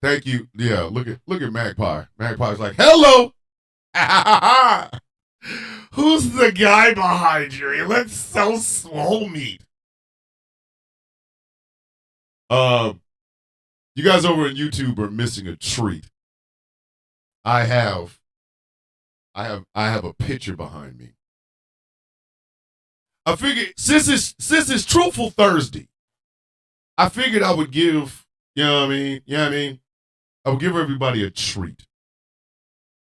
Thank you. Yeah, look at Magpie. Magpie's like, hello. Who's the guy behind you? He looks so swole meat. You guys over on YouTube are missing a treat. I have a picture behind me. I figured since it's Truthful Thursday, I figured I would give, you know what I mean? You know what I mean? I would give everybody a treat.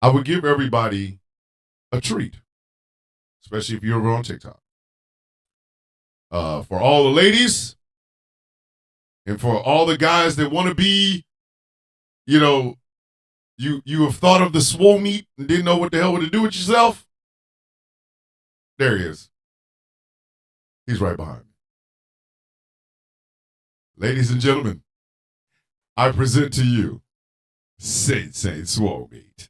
I would give everybody a treat, especially if you're over on TikTok. For all the ladies and for all the guys that want to be, you know, you have thought of the swole meat and didn't know what the hell to do with yourself. There he is. He's right behind me. Ladies and gentlemen, I present to you Saint Swole Meat.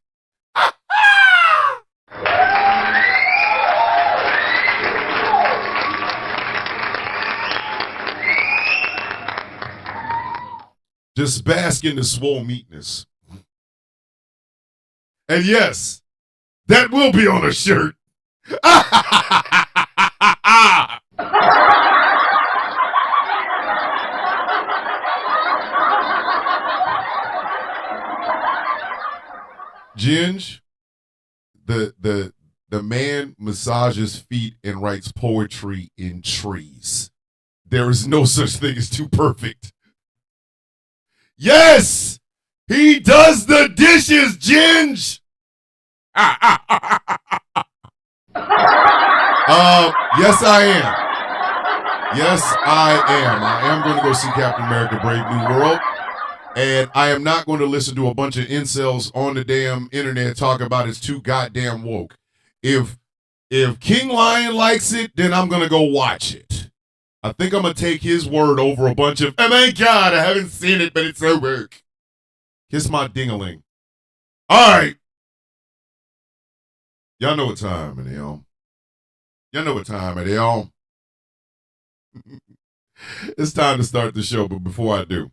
Just bask in the swole meatness. And yes, that will be on a shirt. Ginge, the man massages feet and writes poetry in trees. There is no such thing as too perfect. Yes, he does the dishes, Ginge. Yes, I am. Yes, I am. I am going to go see Captain America: Brave New World. And I am not going to listen to a bunch of incels on the damn internet talk about it's too goddamn woke. If King Lion likes it, then I'm going to go watch it. I think I'm going to take his word over a bunch of, oh my God, I haven't seen it, but it's so woke. Kiss my ding-a-ling. All right. Y'all know what time it is. Y'all know what time it is. It's time to start the show, but before I do,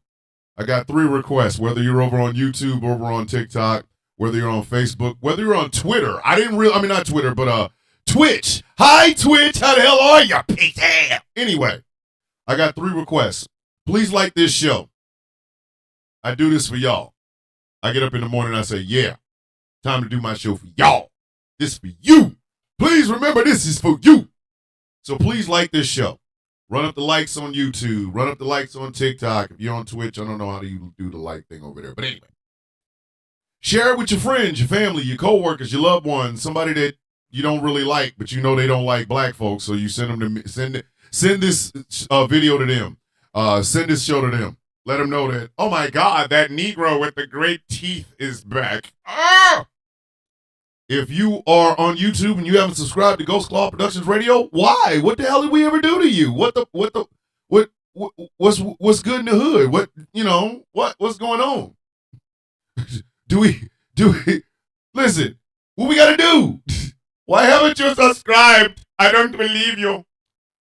I got 3 requests, whether you're over on YouTube, over on TikTok, whether you're on Facebook, whether you're on Twitter. Not Twitter, but Twitch. Hi, Twitch. How the hell are you, Peter? Anyway, I got 3 requests. Please like this show. I do this for y'all. I get up in the morning and I say, yeah, time to do my show for y'all. This is for you. Please remember this is for you. So please like this show. Run up the likes on YouTube. Run up the likes on TikTok. If you're on Twitch, I don't know how to do the like thing over there. But anyway, share it with your friends, your family, your coworkers, your loved ones, somebody that you don't really like, but you know they don't like black folks. So you send them to send this video to them. Send this show to them. Let them know that, oh my God, that Negro with the great teeth is back. Ah! If you are on YouTube and you haven't subscribed to Ghost Claw Productions Radio, why? What the hell did we ever do to you? What's good in the hood? What's going on? Do we listen? What we gotta do? Why haven't you subscribed? I don't believe you.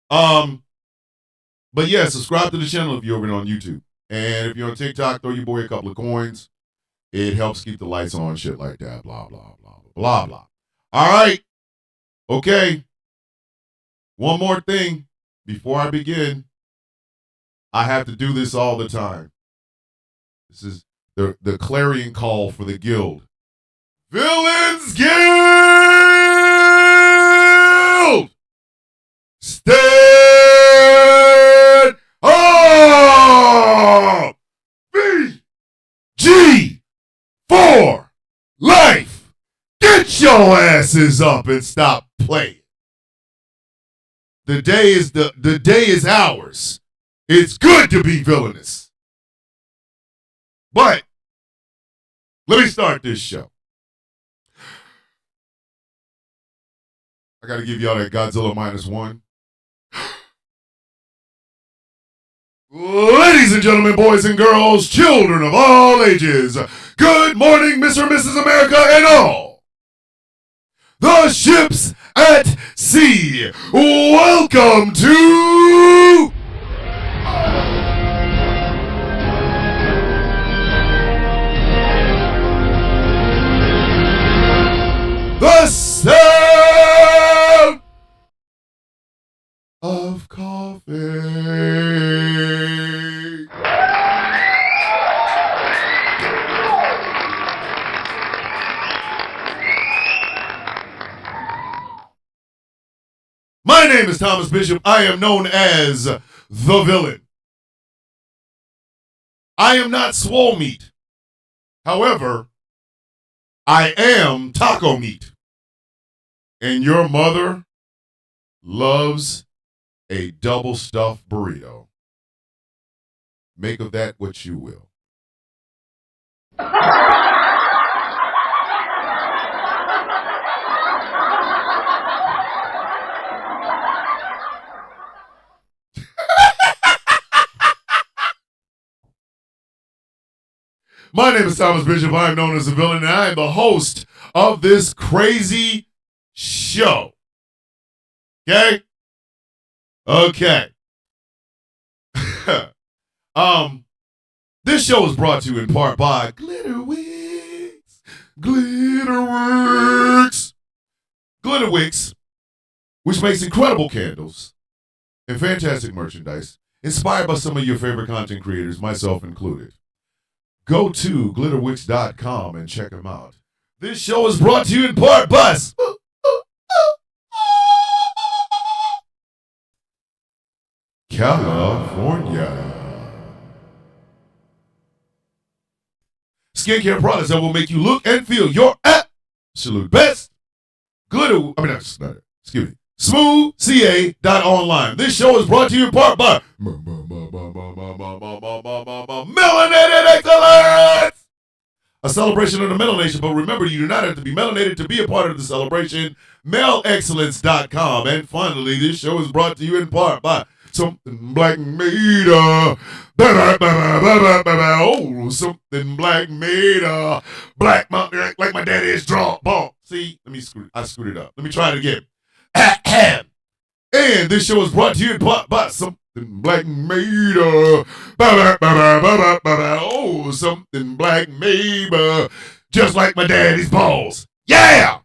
But yeah, subscribe to the channel if you're over on YouTube, and if you're on TikTok, throw your boy a couple of coins. It helps keep the lights on, shit like that. Blah blah blah. Blah, blah. All right. Okay. One more thing before I begin. I have to do this all the time. This is the clarion call for the guild. Villains Guild! Stand up! VG for life! Get your asses up and stop playing. The day is ours. It's good to be villainous. But let me start this show. I got to give y'all that Godzilla -1. Ladies and gentlemen, boys and girls, children of all ages, good morning, Mr. and Mrs. America and all the ships at sea. Welcome to My name is Thomas Bishop. I am known as the villain. I am not swole meat. However, I am taco meat. And your mother loves a double stuffed burrito. Make of that what you will. My name is Thomas Bishop. I am known as the villain, and I am the host of this crazy show. Okay? Okay. This show is brought to you in part by Glitterwix. Glitterworks. Glitterwix, which makes incredible candles and fantastic merchandise inspired by some of your favorite content creators, myself included. Go to glitterwix.com and check them out. This show is brought to you in part by California. Skincare products that will make you look and feel your absolute best. SmoothCA.online. This show is brought to you in part by Melanated Excellence, a celebration of the melanation. But remember, you do not have to be melanated to be a part of the celebration. MELExcellence.com. And finally, this show is brought to you in part by Something Black Made. Oh, something black made. Black mountain like my daddy's draw. Ball. See, I screwed it up. Let me try it again. And this show is brought to you in part by Something Black Made. Oh, something black made. Just like my daddy's balls. Yeah!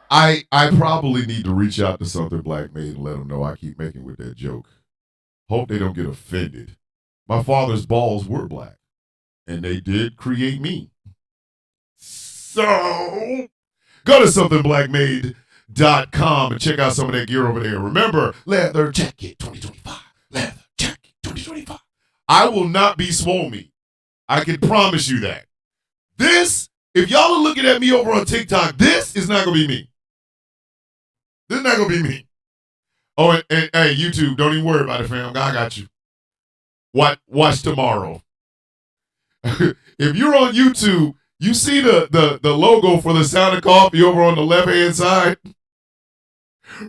I probably need to reach out to Something Black Made and let them know I keep making with that joke. Hope they don't get offended. My father's balls were black, and they did create me. So, go to somethingblackmade.com and check out some of that gear over there. Remember, Leather Jacket 2025. Leather Jacket 2025. I will not be swole meat. I can promise you that. This, if y'all are looking at me over on TikTok, this is not going to be me. This is not going to be me. Oh, and hey, YouTube, don't even worry about it, fam. I got you. Watch tomorrow. If you're on YouTube, you see the logo for the Sound of Coffee over on the left-hand side?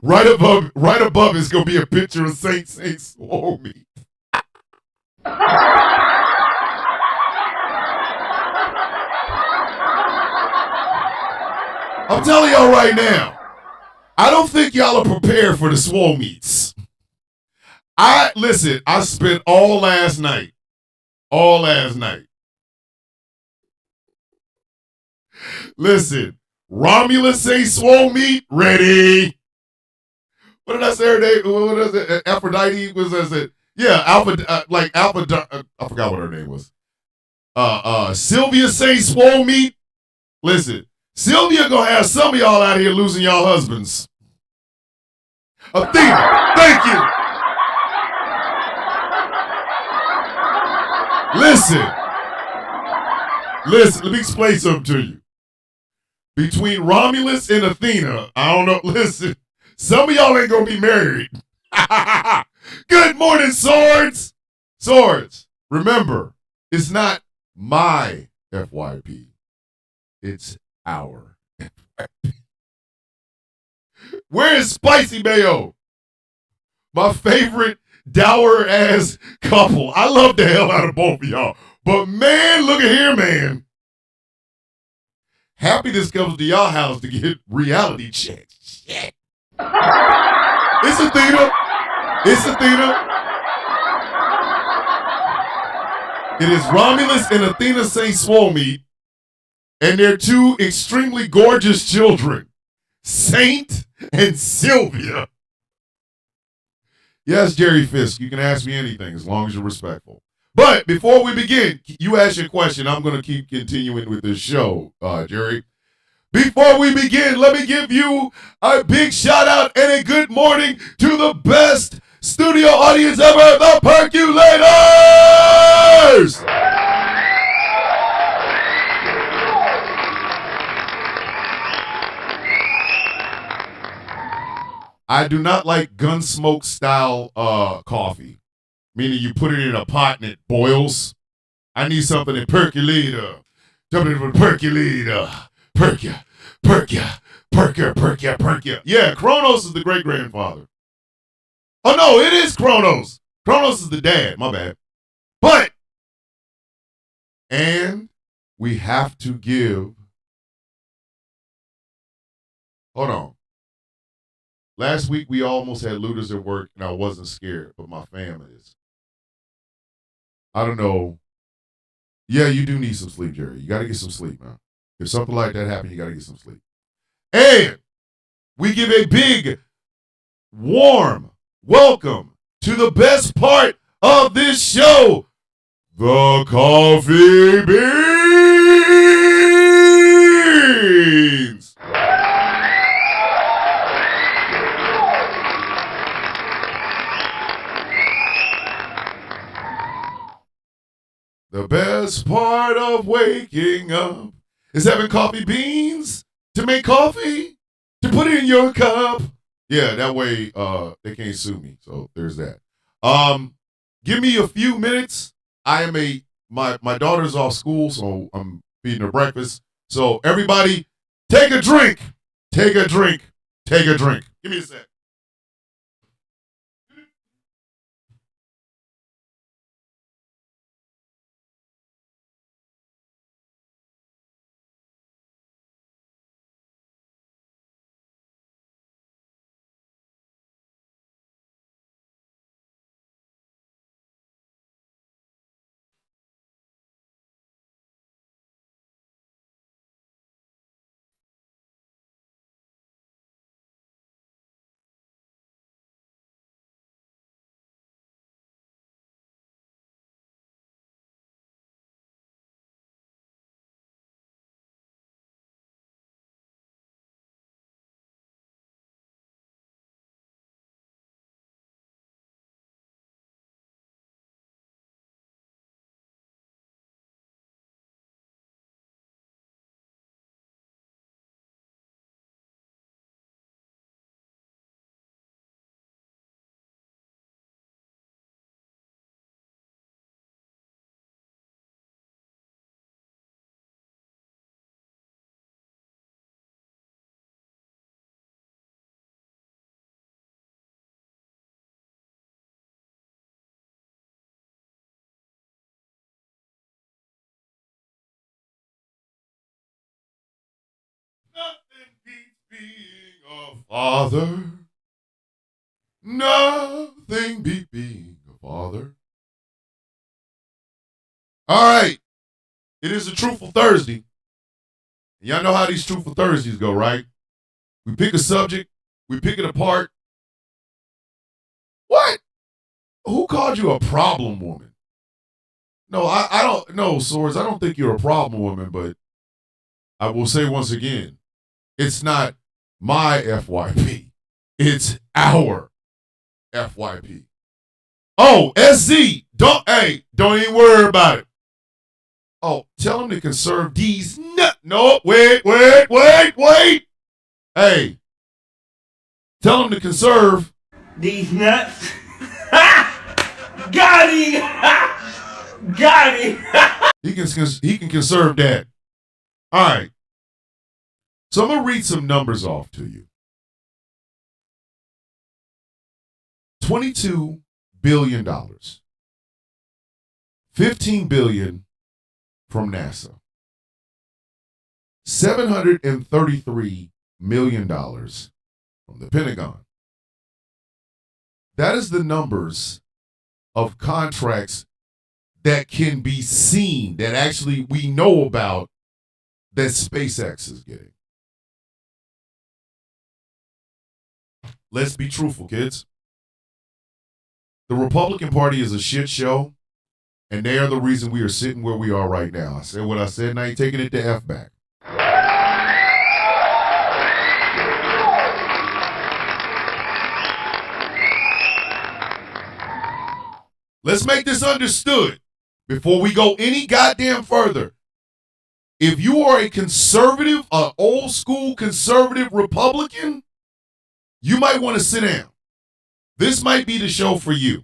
Right above is going to be a picture of Saint Swole Meat. I'm telling y'all right now, I don't think y'all are prepared for the swole meats. I spent all last night. Listen, Romulus say swole meat, ready. What did I say her name? What is it? Aphrodite was it? Yeah, I forgot what her name was. Sylvia say swole meat. Listen, Sylvia gonna have some of y'all out here losing y'all husbands. Athena, thank you. Listen, let me explain something to you. Between Romulus and Athena, I don't know, listen, some of y'all ain't gonna be married. Good morning, swords. Swords, remember, it's not my FYP. It's our FYP. Where is Spicy Mayo? My favorite dour ass couple. I love the hell out of both of y'all. But man, look at here, man. Happiness comes to y'all house to get reality checks. Shit. It's Athena. It is Romulus and Athena St. Swole Meat and their two extremely gorgeous children, Saint and Sylvia. Yes, Jerry Fisk, you can ask me anything as long as you're respectful. But before we begin, you ask your question. I'm going to keep continuing with this show, Jerry. Before we begin, let me give you a big shout out and a good morning to the best studio audience ever, the Perculators! I do not like Gunsmoke style coffee, meaning you put it in a pot and it boils. I need something that percolator. Something with percolator. Perkia, perkia, perkia, perkia, perkia. Yeah, Kronos is the great grandfather. Oh no, it is Kronos. Kronos is the dad. My bad. But, and we have to give. Hold on. Last week we almost had looters at work and I wasn't scared, but my family is. I don't know. Yeah, you do need some sleep, Jerry. You got to get some sleep, man. If something like that happens, you got to get some sleep. And we give a big, warm welcome to the best part of this show, the coffee beans. The best part of waking up is having coffee beans to make coffee, to put in your cup. Yeah, that way they can't sue me. So there's that. Give me a few minutes. I am my daughter's off school, so I'm feeding her breakfast. So everybody, take a drink. Take a drink. Take a drink. Give me a sec. Nothing beats being a father. Nothing beats being a father. All right. It is a Truthful Thursday. Y'all know how these Truthful Thursdays go, right? We pick a subject, we pick it apart. What? Who called you a problem woman? No, I don't. No, Swords, I don't think you're a problem woman, but I will say once again, it's not my FYP. It's our FYP. Oh, SZ. Don't even worry about it. Oh, tell them to conserve these nuts. No, wait. Hey, tell them to conserve these nuts. Got him. Got him. He can conserve that. All right. So I'm gonna read some numbers off to you. $22 billion. $15 billion from NASA. $733 million from the Pentagon. That is the numbers of contracts that can be seen, that actually we know about, that SpaceX is getting. Let's be truthful, kids. The Republican Party is a shit show, and they are the reason we are sitting where we are right now. I said what I said, and I ain't taking it the F back. Let's make this understood before we go any goddamn further. If you are a conservative, an old school conservative Republican, you might want to sit down. This might be the show for you.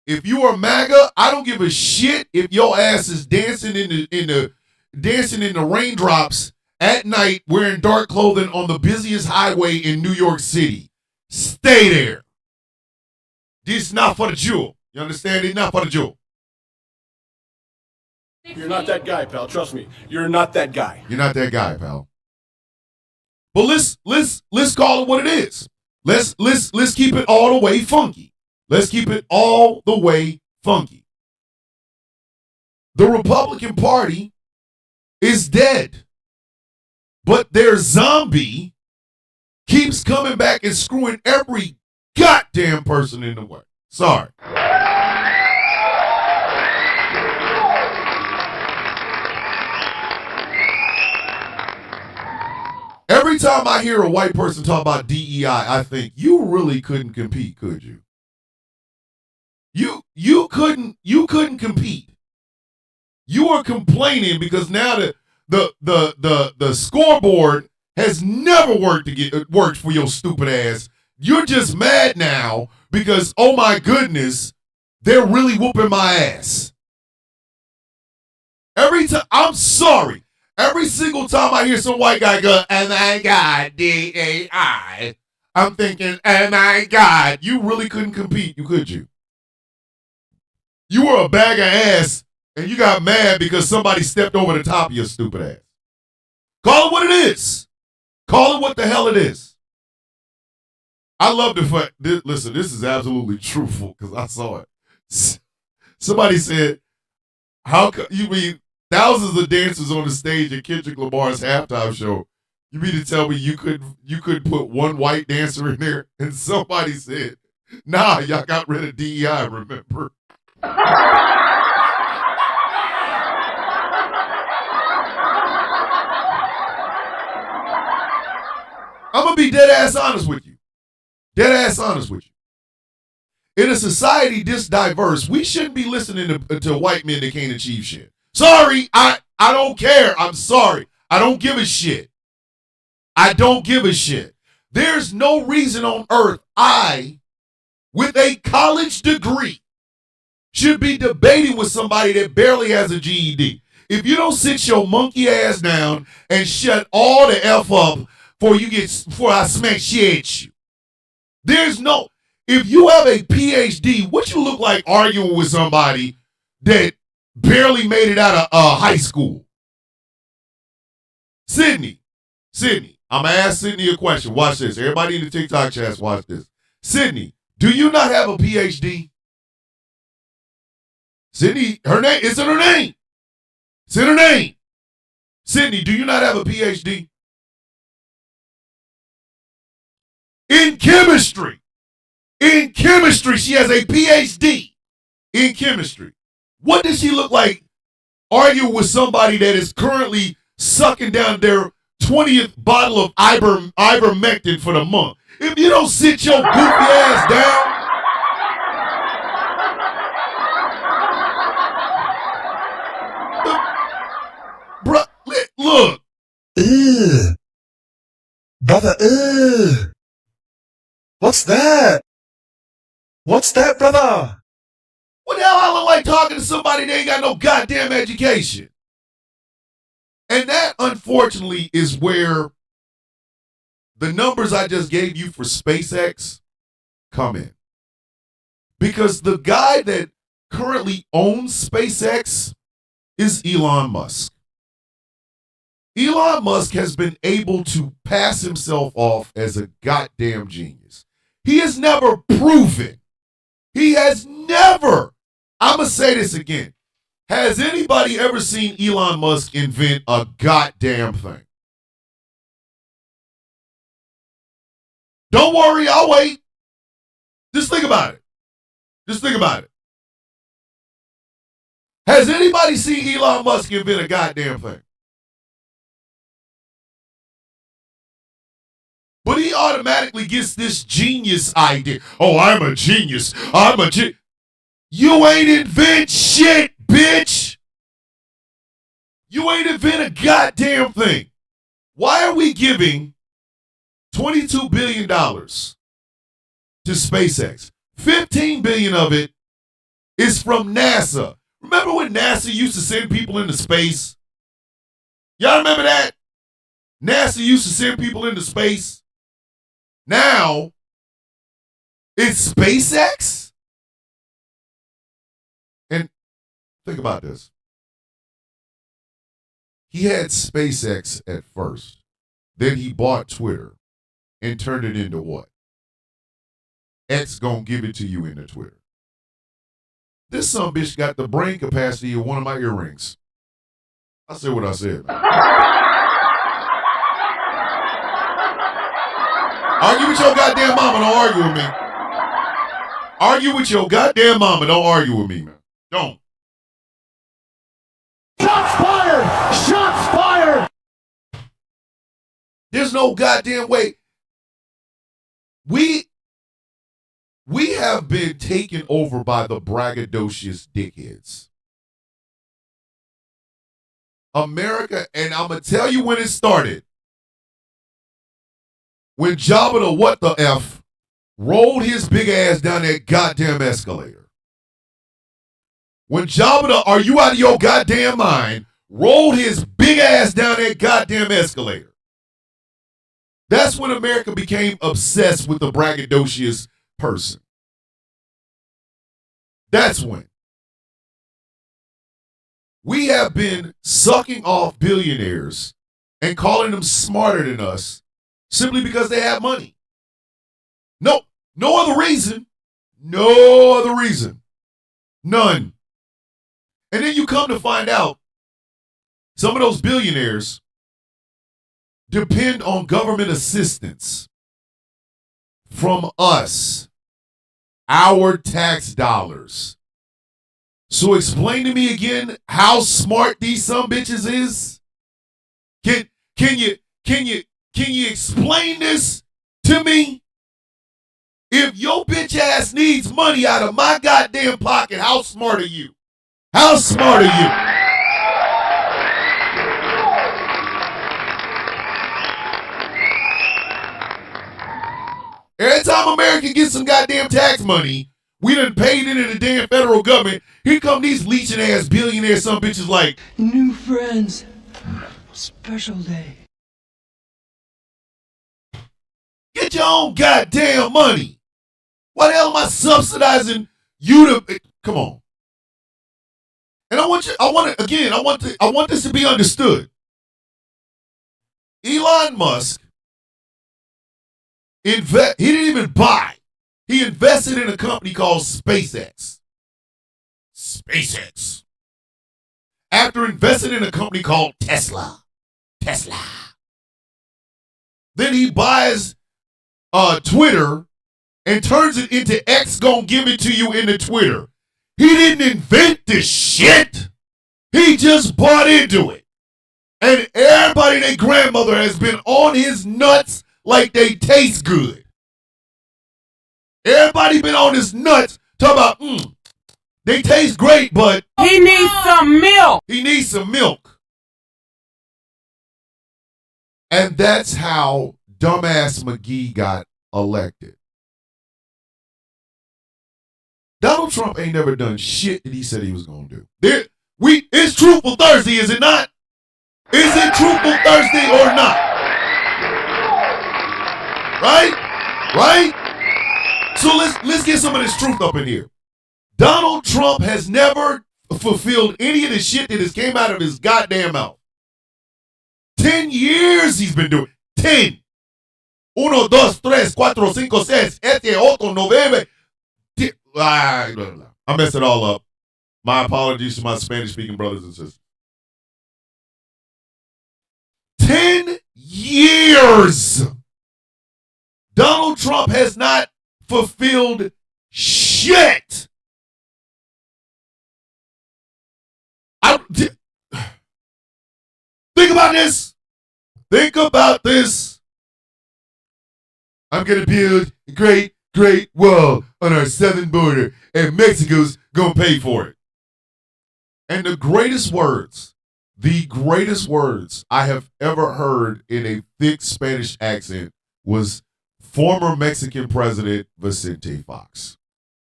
If you are MAGA, I don't give a shit if your ass is dancing in the raindrops at night wearing dark clothing on the busiest highway in New York City. Stay there. This is not for the jewel. You understand? It's not for the jewel. You're not that guy, pal. Trust me. You're not that guy. You're not that guy, pal. But let's call it what it is. Let's keep it all the way funky. Let's keep it all the way funky. The Republican Party is dead. But their zombie keeps coming back and screwing every goddamn person in the way. Sorry. Every time I hear a white person talk about DEI, I think you really couldn't compete, could you? You couldn't compete. You are complaining because now the scoreboard has never worked for your stupid ass. You're just mad now because, oh my goodness, they're really whooping my ass. Every time, I'm sorry. Every single time I hear some white guy go, oh my God, DAI, I'm thinking, oh my God, you really couldn't compete, could you? You were a bag of ass and you got mad because somebody stepped over the top of your stupid ass. Call it what it is. Call it what the hell it is. I love the fact, listen, this is absolutely truthful because I saw it. Somebody said, how come you mean thousands of dancers on the stage at Kendrick Lamar's halftime show? You mean to tell me you could put one white dancer in there? And somebody said, nah, y'all got rid of DEI, remember? I'm going to be dead ass honest with you. Dead ass honest with you. In a society this diverse, we shouldn't be listening to white men that can't achieve shit. Sorry, I don't care. I'm sorry. I don't give a shit. I don't give a shit. There's no reason on earth with a college degree, should be debating with somebody that barely has a GED. If you don't sit your monkey ass down and shut all the F up before I smack shit at you. There's no, if you have a PhD, what you look like arguing with somebody that barely made it out of high school? Sydney, I'm going to ask Sydney a question. Watch this. Everybody in the TikTok chat, watch this. Sydney, do you not have a PhD? Sydney, her name, it's in her name. It's in her name. Sydney, do you not have a PhD? In chemistry. In chemistry, she has a PhD in chemistry. What does she look like arguing with somebody that is currently sucking down their 20th bottle of ivermectin for the month? If you don't sit your goofy ass down, bro, look. Ugh. Brother, ugh. What's that? What's that, brother? What the hell I look like talking to somebody that ain't got no goddamn education? And that, unfortunately, is where the numbers I just gave you for SpaceX come in. Because the guy that currently owns SpaceX is Elon Musk. Elon Musk has been able to pass himself off as a goddamn genius. He has never proven. He has never. I'm going to say this again. Has anybody ever seen Elon Musk invent a goddamn thing? Don't worry, I'll wait. Just think about it. Just think about it. Has anybody seen Elon Musk invent a goddamn thing? But he automatically gets this genius idea. Oh, I'm a genius. You ain't invent shit, bitch. You ain't invent a goddamn thing. Why are we giving $22 billion to SpaceX? $15 billion of it is from NASA. Remember when NASA used to send people into space? Y'all remember that? NASA used to send people into space. Now, it's SpaceX? And think about this. He had SpaceX at first. Then he bought Twitter and turned it into what? X gonna give it to you in the Twitter. This sumbitch got the brain capacity of one of my earrings. I said what I said, man. Argue with your goddamn mama, don't argue with me. Argue with your goddamn mama, don't argue with me, man. Don't. Shots fired! Shots fired! There's no goddamn way. We have been taken over by the braggadocious dickheads. America, and I'm going to tell you when it started. When Jabba the what the F rolled his big ass down that goddamn escalator. When Jabba the are you out of your goddamn mind rolled his big ass down that goddamn escalator. That's when America became obsessed with the braggadocious person. That's when. We have been sucking off billionaires and calling them smarter than us simply because they have money. No other reason. No other reason. None. And then you come to find out some of those billionaires depend on government assistance from us, our tax dollars. So explain to me again how smart these sumbitches is. Can you explain this to me? If your bitch ass needs money out of my goddamn pocket, how smart are you? How smart are you? Every time America gets some goddamn tax money, we done paid it in the damn federal government. Here come these leeching ass billionaires, some bitches like, new friends, special day. get your own goddamn money. Why the hell am I subsidizing you to, come on. And I want this to be understood. Elon Musk, he didn't even buy. He invested in a company called SpaceX. SpaceX. After investing in a company called Tesla. Then he buys Twitter and turns it into X gonna give it to you in the Twitter. He didn't invent this shit. He just bought into it. And everybody and their grandmother has been on his nuts like they taste good. Everybody been on his nuts talking about, they taste great, but He needs some milk. he needs some milk. And that's how dumbass McGee got elected. Donald Trump ain't never done shit that he said he was going to do. It's Truthful Thursday, is it not? Is it Truthful Thursday or not? Right? So let's get some of this truth up in here. Donald Trump has never fulfilled any of the shit that has came out of his goddamn mouth. 10 years he's been doing. 10. 1, 2, 3, 4, 5, 6, 7, 8, 9. I messed it all up. My apologies to my Spanish-speaking brothers and sisters. 10 years. Donald Trump has not fulfilled shit Think about this. Think about this. I'm going to build a great, great wall on our southern border, and Mexico's going to pay for it. And the greatest words I have ever heard in a thick Spanish accent was former Mexican President Vicente Fox,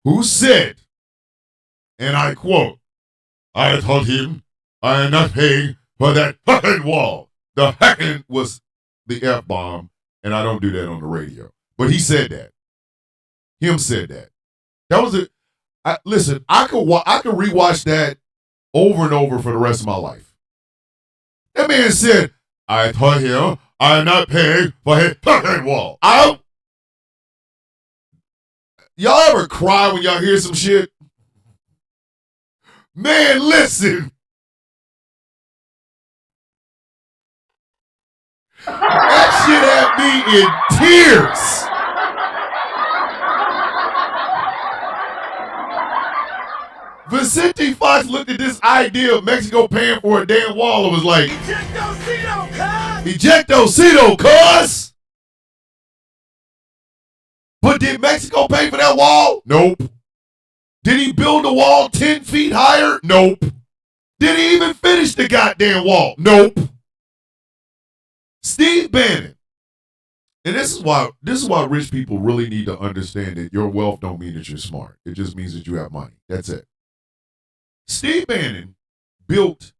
who said, and I quote, "I told him I am not paying for that fucking wall." The heckin' was the F-bomb, and I don't do that on the radio. But he said that. Him said that. That was it. Listen, I could rewatch that over and over for the rest of my life. That man said, "I told him I am not paying for his fucking wall." Y'all ever cry when y'all hear some shit? Man, listen. That shit had me in tears. Vicente Fox looked at this idea of Mexico paying for a damn wall and was like, Ejectocito, cuz! But did Mexico pay for that wall? Nope. Did he build the wall 10 feet higher? Nope. Did he even finish the goddamn wall? Nope. Steve Bannon. And this is why rich people really need to understand that your wealth don't mean that you're smart. It just means that you have money. That's it. Steve Bannon built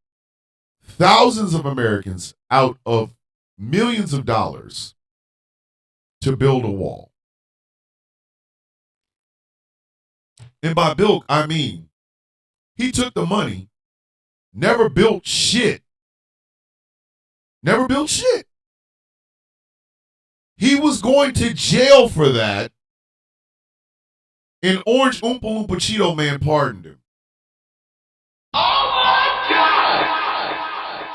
thousands of Americans out of millions of dollars to build a wall. And by built, I mean he took the money, never built shit. Never built shit. He was going to jail for that, and Orange Oompa Loompa Cheeto Man pardoned him. Oh my God!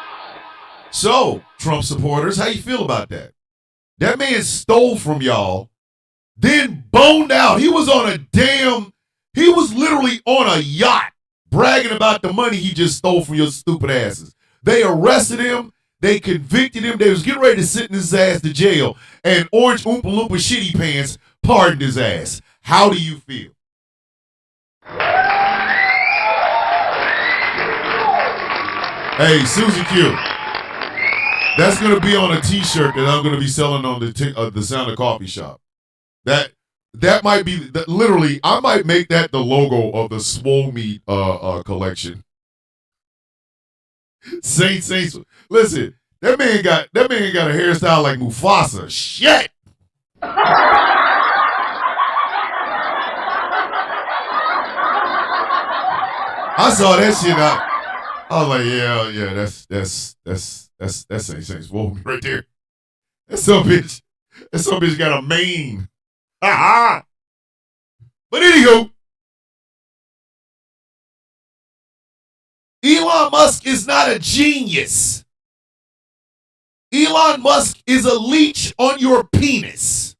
So, Trump supporters, how you feel about that? That man stole from y'all, then boned out. He was literally on a yacht bragging about the money he just stole from your stupid asses. They arrested him. They convicted him. They was getting ready to send his ass to jail. And Orange Oompa Loompa Shitty Pants pardoned his ass. How do you feel? Hey, Susie Q. That's going to be on a t-shirt that I'm going to be selling on the Sound of Coffee shop. That might be, literally, I might make that the logo of the Swole Meat collection. Saints. Listen, that man got a hairstyle like Mufasa. Shit. I saw that shit out. I was like, yeah, that's Saints Swole right there. That some bitch got a mane. But anywho, Elon Musk is not a genius. Elon Musk is a leech on your penis.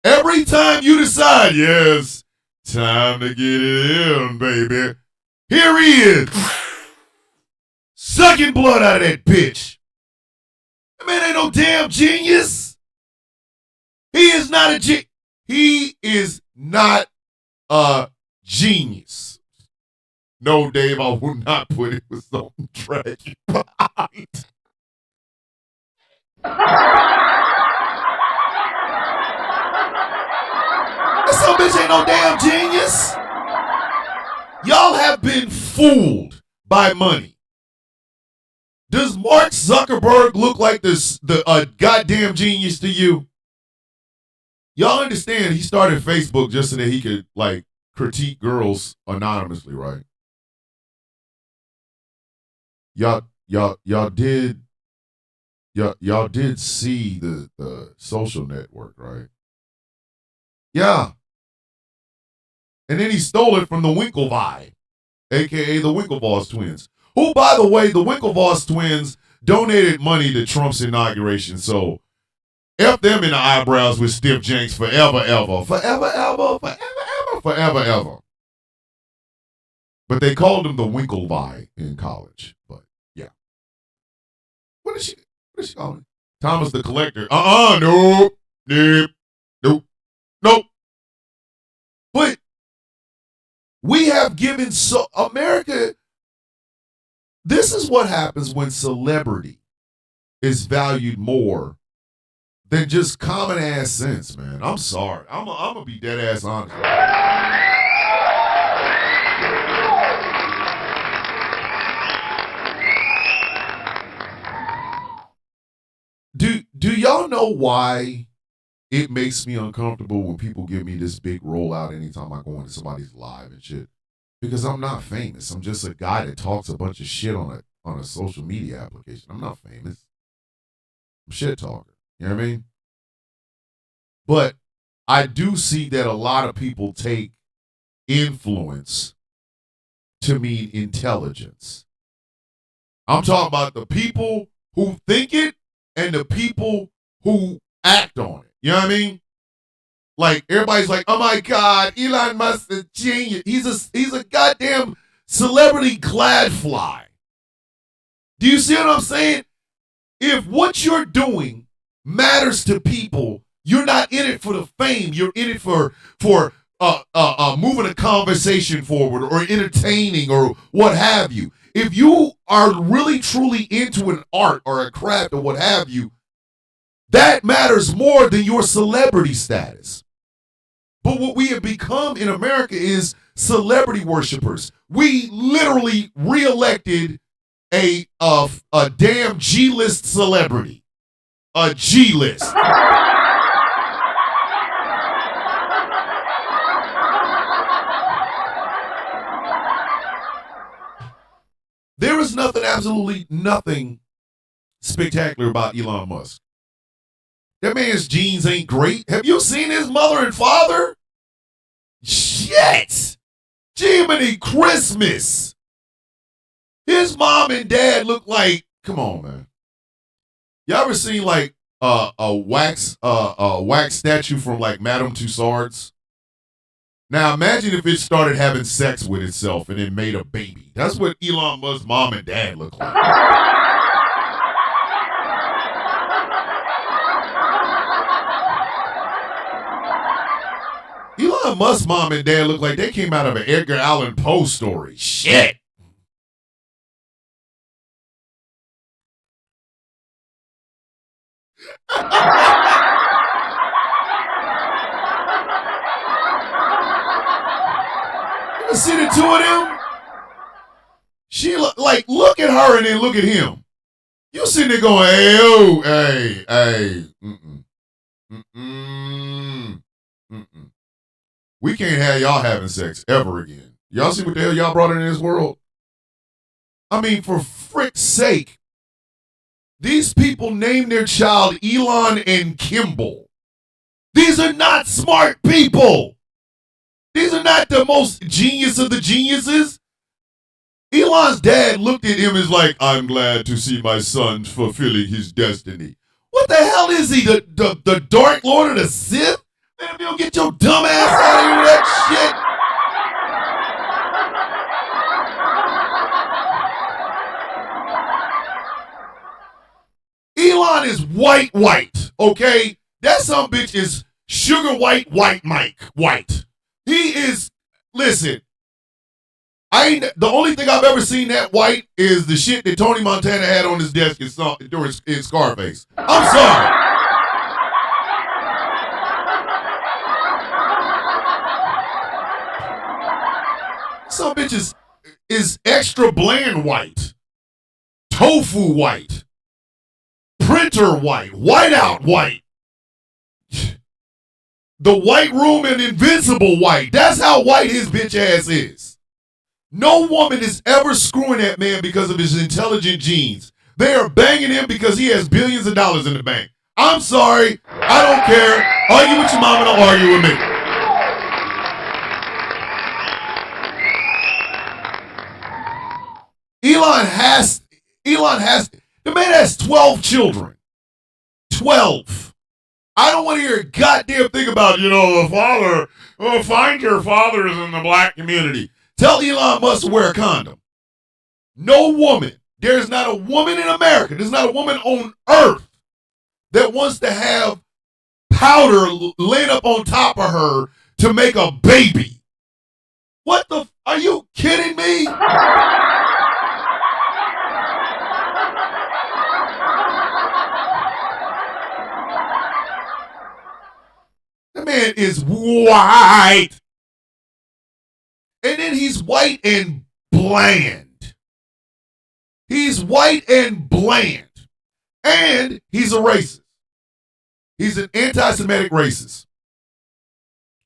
Every time you decide, yes, time to get it in, baby, here he is, sucking blood out of that bitch. That man ain't no damn genius. He is not a genius. No, Dave, I will not put it with some tragic part. That some bitch ain't no damn genius. Y'all have been fooled by money. Does Mark Zuckerberg look like the goddamn genius to you? Y'all understand he started Facebook just so that he could like critique girls anonymously, right? Y'all did see the social network, right? Yeah. And then he stole it from the Winklevi, aka the Winklevoss twins. Who, by the way, the Winklevoss twins donated money to Trump's inauguration. So F them in the eyebrows with stiff janks forever, ever. Forever, ever, forever, ever, forever, ever. But they called him the Winklevi in college. But yeah. What is she calling me? Thomas the Collector. Nope. Nope. But we have given America, this is what happens when celebrity is valued more than just common ass sense, man. I'm sorry. I'm gonna be dead ass honest. Do y'all know why it makes me uncomfortable when people give me this big rollout anytime I go into somebody's live and shit? Because I'm not famous. I'm just a guy that talks a bunch of shit on a social media application. I'm not famous. I'm a shit talker. You know what I mean? But I do see that a lot of people take influence to mean intelligence. I'm talking about the people who think it and the people who act on it. You know what I mean? Like, everybody's like, oh my God, Elon Musk is a genius. He's a goddamn celebrity gladfly. Do you see what I'm saying? If what you're doing matters to people, you're not in it for the fame. You're in it for moving a conversation forward or entertaining or what have you. If you are really truly into an art or a craft or what have you, that matters more than your celebrity status. But what we have become in America is celebrity worshipers. We literally reelected a damn G-list celebrity. A G-list. There is absolutely nothing spectacular about Elon Musk. That man's genes ain't great. Have you seen his mother and father? Shit! Jiminy Christmas! His mom and dad look like, come on, man. Y'all ever seen like a wax statue from like Madame Tussauds? Now imagine if it started having sex with itself and it made a baby. That's what Elon Musk's mom and dad look like. Elon Musk's mom and dad look like they came out of an Edgar Allan Poe story. Shit. You see the two of them? She look at her and then look at him. You sitting there going, hey, oh, hey, we can't have y'all having sex ever again. Y'all see what the hell y'all brought into this world? I mean, for frick's sake, these people named their child Elon and Kimball. These are not smart people. These are not the most genius of the geniuses. Elon's dad looked at him as like, I'm glad to see my son fulfilling his destiny. What the hell is he? The Dark Lord of the Sith? Man, if you don't get your dumb ass out of here with that shit. Elon is white, okay? That some bitch is sugar white Mike white. He is, listen, the only thing I've ever seen that white is the shit that Tony Montana had on his desk in Scarface. I'm sorry. Some bitch is extra bland white, tofu white, printer white, whiteout white. The White Room and Invincible white. That's how white his bitch ass is. No woman is ever screwing that man because of his intelligent genes. They are banging him because he has billions of dollars in the bank. I'm sorry. I don't care. Argue with your mom and I'll argue with me. The man has 12 children. 12. I don't want to hear a goddamn thing about, the father. Oh, find your fathers in the black community. Tell Elon Musk to wear a condom. No woman There's not a woman in America, there's not a woman on earth that wants to have powder laying up on top of her to make a baby. What the? Are you kidding me? The man is white. And then he's white and bland. He's white and bland. And he's a racist. He's an anti-Semitic racist.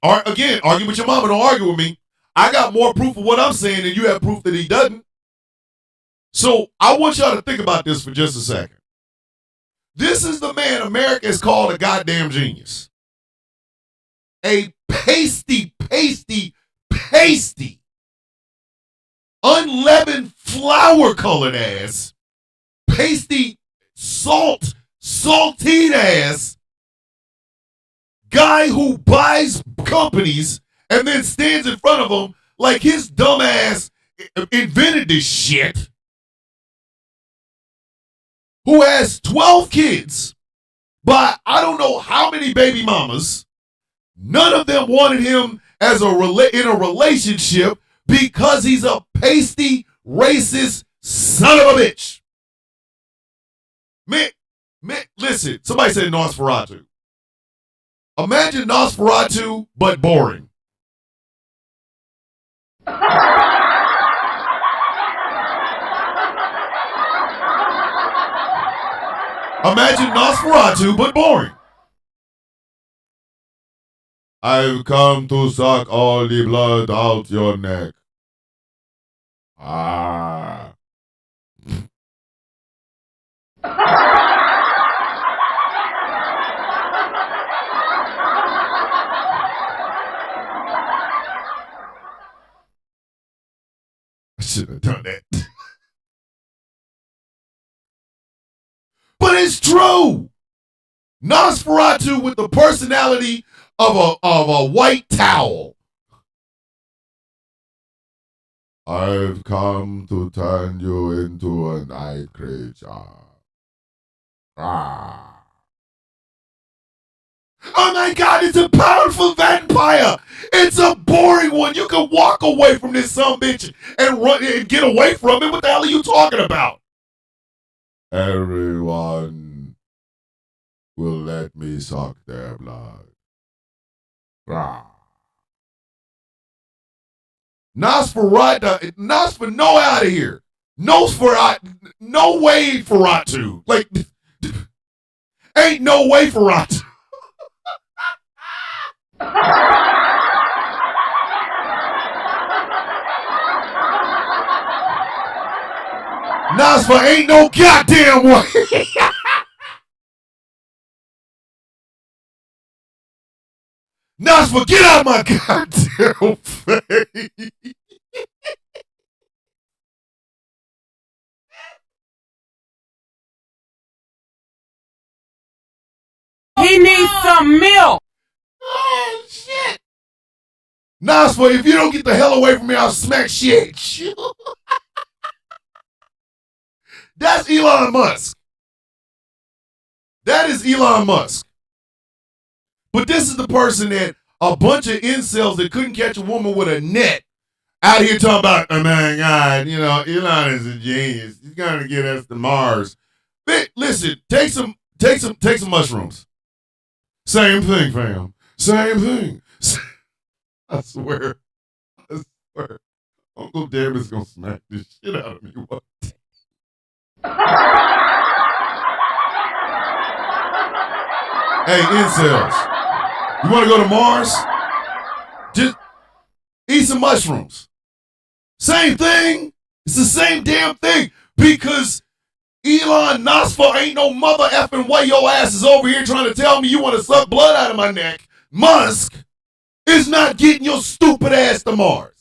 Again, argue with your mama, don't argue with me. I got more proof of what I'm saying than you have proof that he doesn't. So I want y'all to think about this for just a second. This is the man America has called a goddamn genius. A pasty, unleavened, flour-colored ass, pasty, saltine ass guy who buys companies and then stands in front of them like his dumb ass invented this shit, who has 12 kids by I don't know how many baby mamas. None of them wanted him as in a relationship because he's a pasty, racist son of a bitch. Man, listen, somebody said Nosferatu. Imagine Nosferatu, but boring. Imagine Nosferatu, but boring. I've come to suck all the blood out your neck. Ah. I should have done that. But it's true. Nosferatu with the personality of a white towel. I've come to turn you into a night creature. Ah. Oh my God, it's a powerful vampire. It's a boring one. You can walk away from this sumbitch and run and get away from it. What the hell are you talking about? Everyone will let me suck their blood. Ah. Nosferatu, no out of here. Nosferatu, no way Feratu. Like, ain't no way Feratu. Nosfer ain't no goddamn way. Nosfer, get out of my goddamn face. He needs some milk. Oh, shit. Nosfer, if you don't get the hell away from me, I'll smack shit at you. That's Elon Musk. That is Elon Musk. But this is the person that a bunch of incels that couldn't catch a woman with a net out here talking about, oh my God, you know, Elon is a genius. He's gonna get us to Mars. But listen, take some mushrooms. Same thing, fam. Same thing. I swear. Uncle David's gonna smack this shit out of me. What? Hey, incels. You want to go to Mars? Just eat some mushrooms. Same thing. It's the same damn thing. Because Elon Nosfer ain't no mother effing way your ass is over here trying to tell me you want to suck blood out of my neck. Musk is not getting your stupid ass to Mars.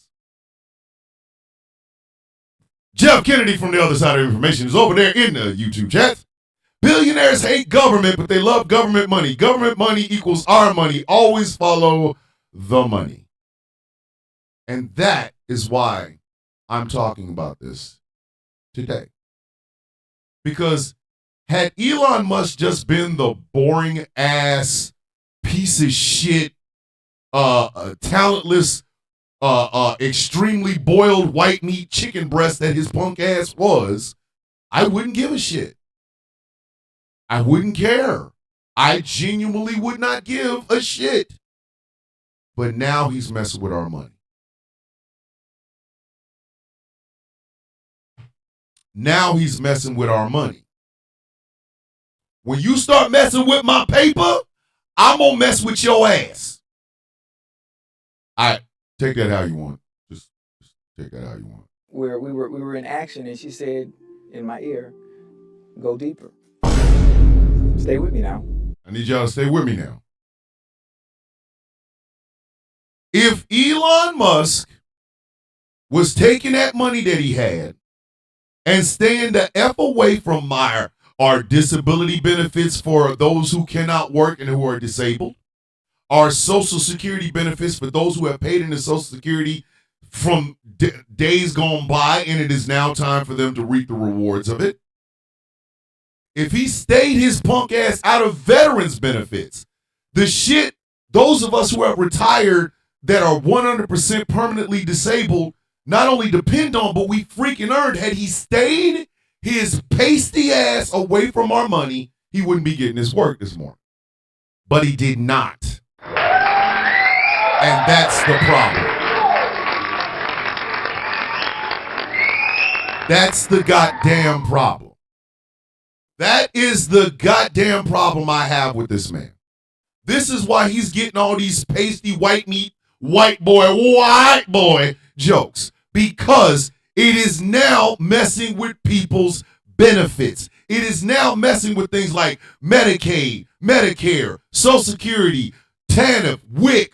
Jeff Kennedy from the other side of information is over there in the YouTube chat. Billionaires hate government, but they love government money. Government money equals our money. Always follow the money. And that is why I'm talking about this today. Because had Elon Musk just been the boring ass piece of shit, talentless, extremely boiled white meat chicken breast that his punk ass was, I wouldn't give a shit. I wouldn't care. I genuinely would not give a shit. But now he's messing with our money. Now he's messing with our money. When you start messing with my paper, I'm going to mess with your ass. All right, take that how you want. Just take that how you want. Where we were in action, and she said in my ear, "Go deeper." Stay with me now. I need y'all to stay with me now. If Elon Musk was taking that money that he had and staying the F away from our disability benefits for those who cannot work and who are disabled, our Social Security benefits for those who have paid into Social Security from days gone by, and it is now time for them to reap the rewards of it. If he stayed his punk ass out of veterans benefits, the shit those of us who have retired that are 100% permanently disabled not only depend on, but we freaking earned. Had he stayed his pasty ass away from our money, he wouldn't be getting his work this morning. But he did not. And that's the problem. That's the goddamn problem. That is the goddamn problem I have with this man. This is why he's getting all these pasty white meat, white boy jokes. Because it is now messing with people's benefits. It is now messing with things like Medicaid, Medicare, Social Security, TANF, WIC,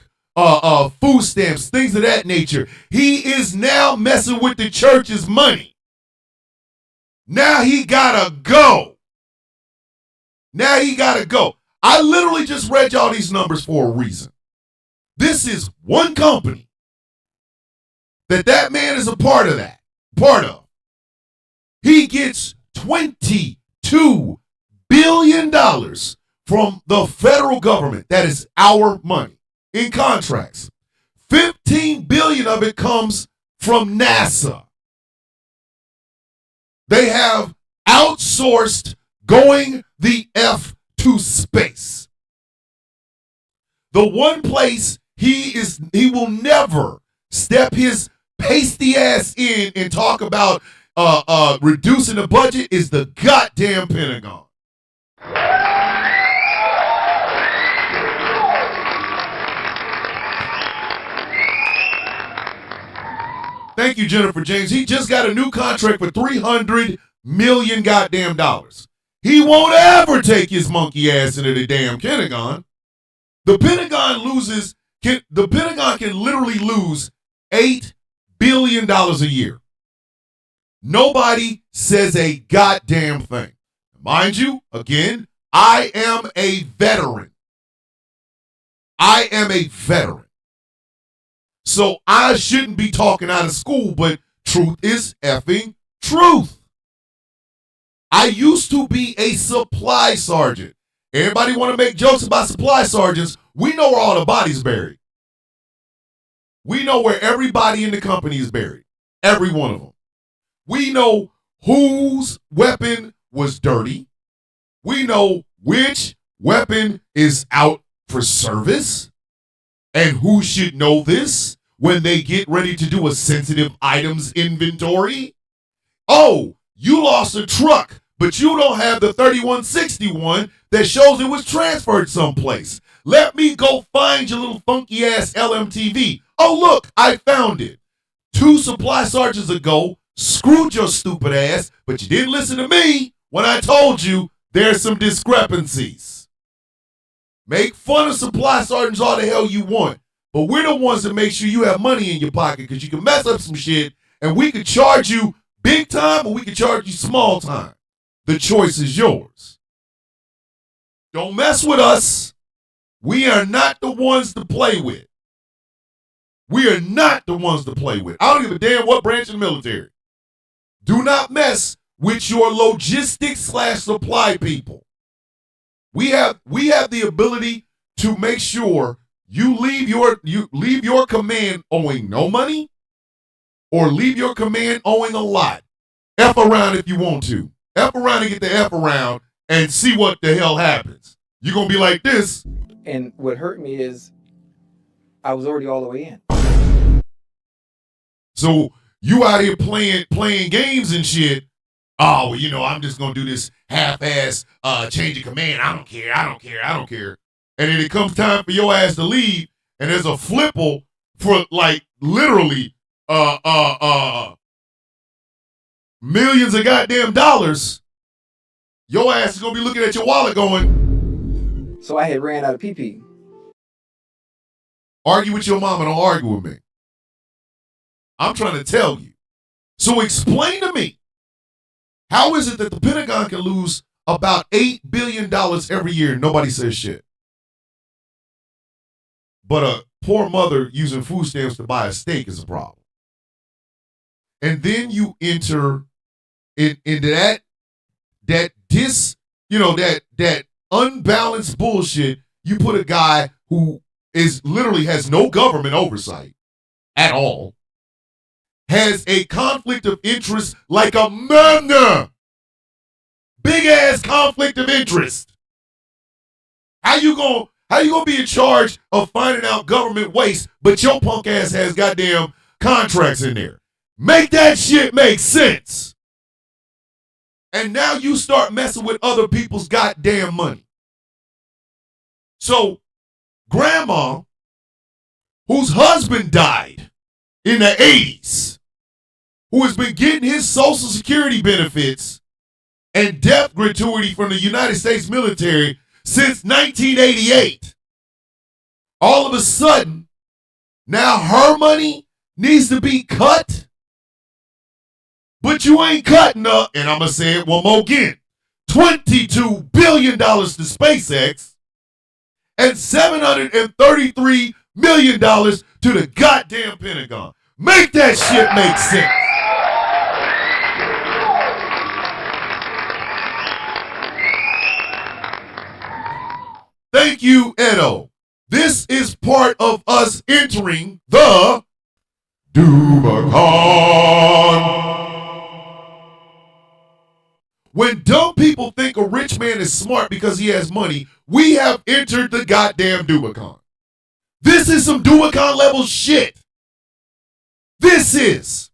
food stamps, things of that nature. He is now messing with the church's money. Now he gotta go. Now he gotta go. I literally just read y'all these numbers for a reason. This is one company that man is a part of. He gets $22 billion from the federal government. That is our money in contracts. $15 billion of it comes from NASA. They have outsourced going the F to space. The one place he will never step his pasty ass in and talk about reducing the budget is the goddamn Pentagon. Thank you, Jennifer James. He just got a new contract for $300 million goddamn dollars. He won't ever take his monkey ass into the damn Pentagon. The Pentagon can literally lose $8 billion a year. Nobody says a goddamn thing. Mind you, again, I am a veteran. So I shouldn't be talking out of school, but truth is effing truth. I used to be a supply sergeant. Everybody want to make jokes about supply sergeants. We know where all the bodies buried. We know where everybody in the company is buried. Every one of them. We know whose weapon was dirty. We know which weapon is out for service. And who should know this when they get ready to do a sensitive items inventory? Oh, you lost a truck, but you don't have the 3161 that shows it was transferred someplace. Let me go find your little funky ass LMTV. Oh, look, I found it. 2 supply sergeants ago, screwed your stupid ass, but you didn't listen to me when I told you there's some discrepancies. Make fun of supply sergeants all the hell you want, but we're the ones that make sure you have money in your pocket because you can mess up some shit and we could charge you big time or we could charge you small time. The choice is yours. Don't mess with us. We are not the ones to play with. We are not the ones to play with. I don't give a damn what branch of the military. Do not mess with your logistics / supply people. We have the ability to make sure you leave your command owing no money or leave your command owing a lot. F around if you want to. F around and get the F around and see what the hell happens. You're going to be like this. And what hurt me is I was already all the way in. So you out here playing games and shit. Oh, well, you know, I'm just going to do this half-ass change of command. I don't care. And then it comes time for your ass to leave, and there's a flipple for like literally millions of goddamn dollars. Your ass is going to be looking at your wallet going. So I had ran out of PP. Argue with your mama, don't argue with me. I'm trying to tell you. So explain to me, how is it that the Pentagon can lose about $8 billion every year and nobody says shit? But a poor mother using food stamps to buy a steak is a problem. And then you enter into that unbalanced bullshit. You put a guy who literally has no government oversight at all, has a conflict of interest like a man. Big ass conflict of interest. How you gonna be in charge of finding out government waste, but your punk ass has goddamn contracts in there? Make that shit make sense. And now you start messing with other people's goddamn money. So, grandma, whose husband died in the 80s, who has been getting his Social Security benefits and death gratuity from the United States military since 1988. All of a sudden, now her money needs to be cut. But you ain't cutting up, and I'm going to say it one more again, $22 billion to SpaceX and $733 million to the goddamn Pentagon. Make that shit make sense. Thank you, Edo. This is part of us entering the Dubacon. When dumb people think a rich man is smart because he has money, we have entered the goddamn Dubacon. This is some Dubacon level shit. This is.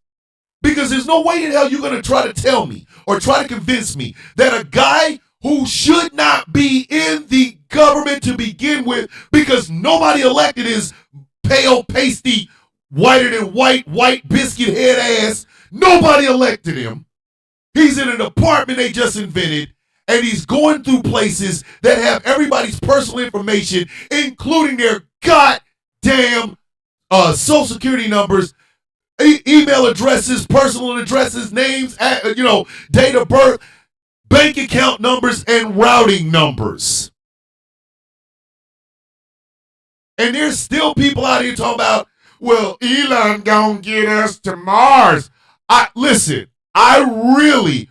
Because there's no way in hell you're going to try to tell me or try to convince me that a guy who should not be in the government to begin with because nobody elected his pale, pasty, whiter than white biscuit head ass. Nobody elected him. He's in an apartment they just invented, and he's going through places that have everybody's personal information, including their goddamn Social Security numbers, email addresses, personal addresses, names, date of birth, bank account numbers, and routing numbers. And there's still people out here talking about, well, Elon gonna get us to Mars. Listen, I really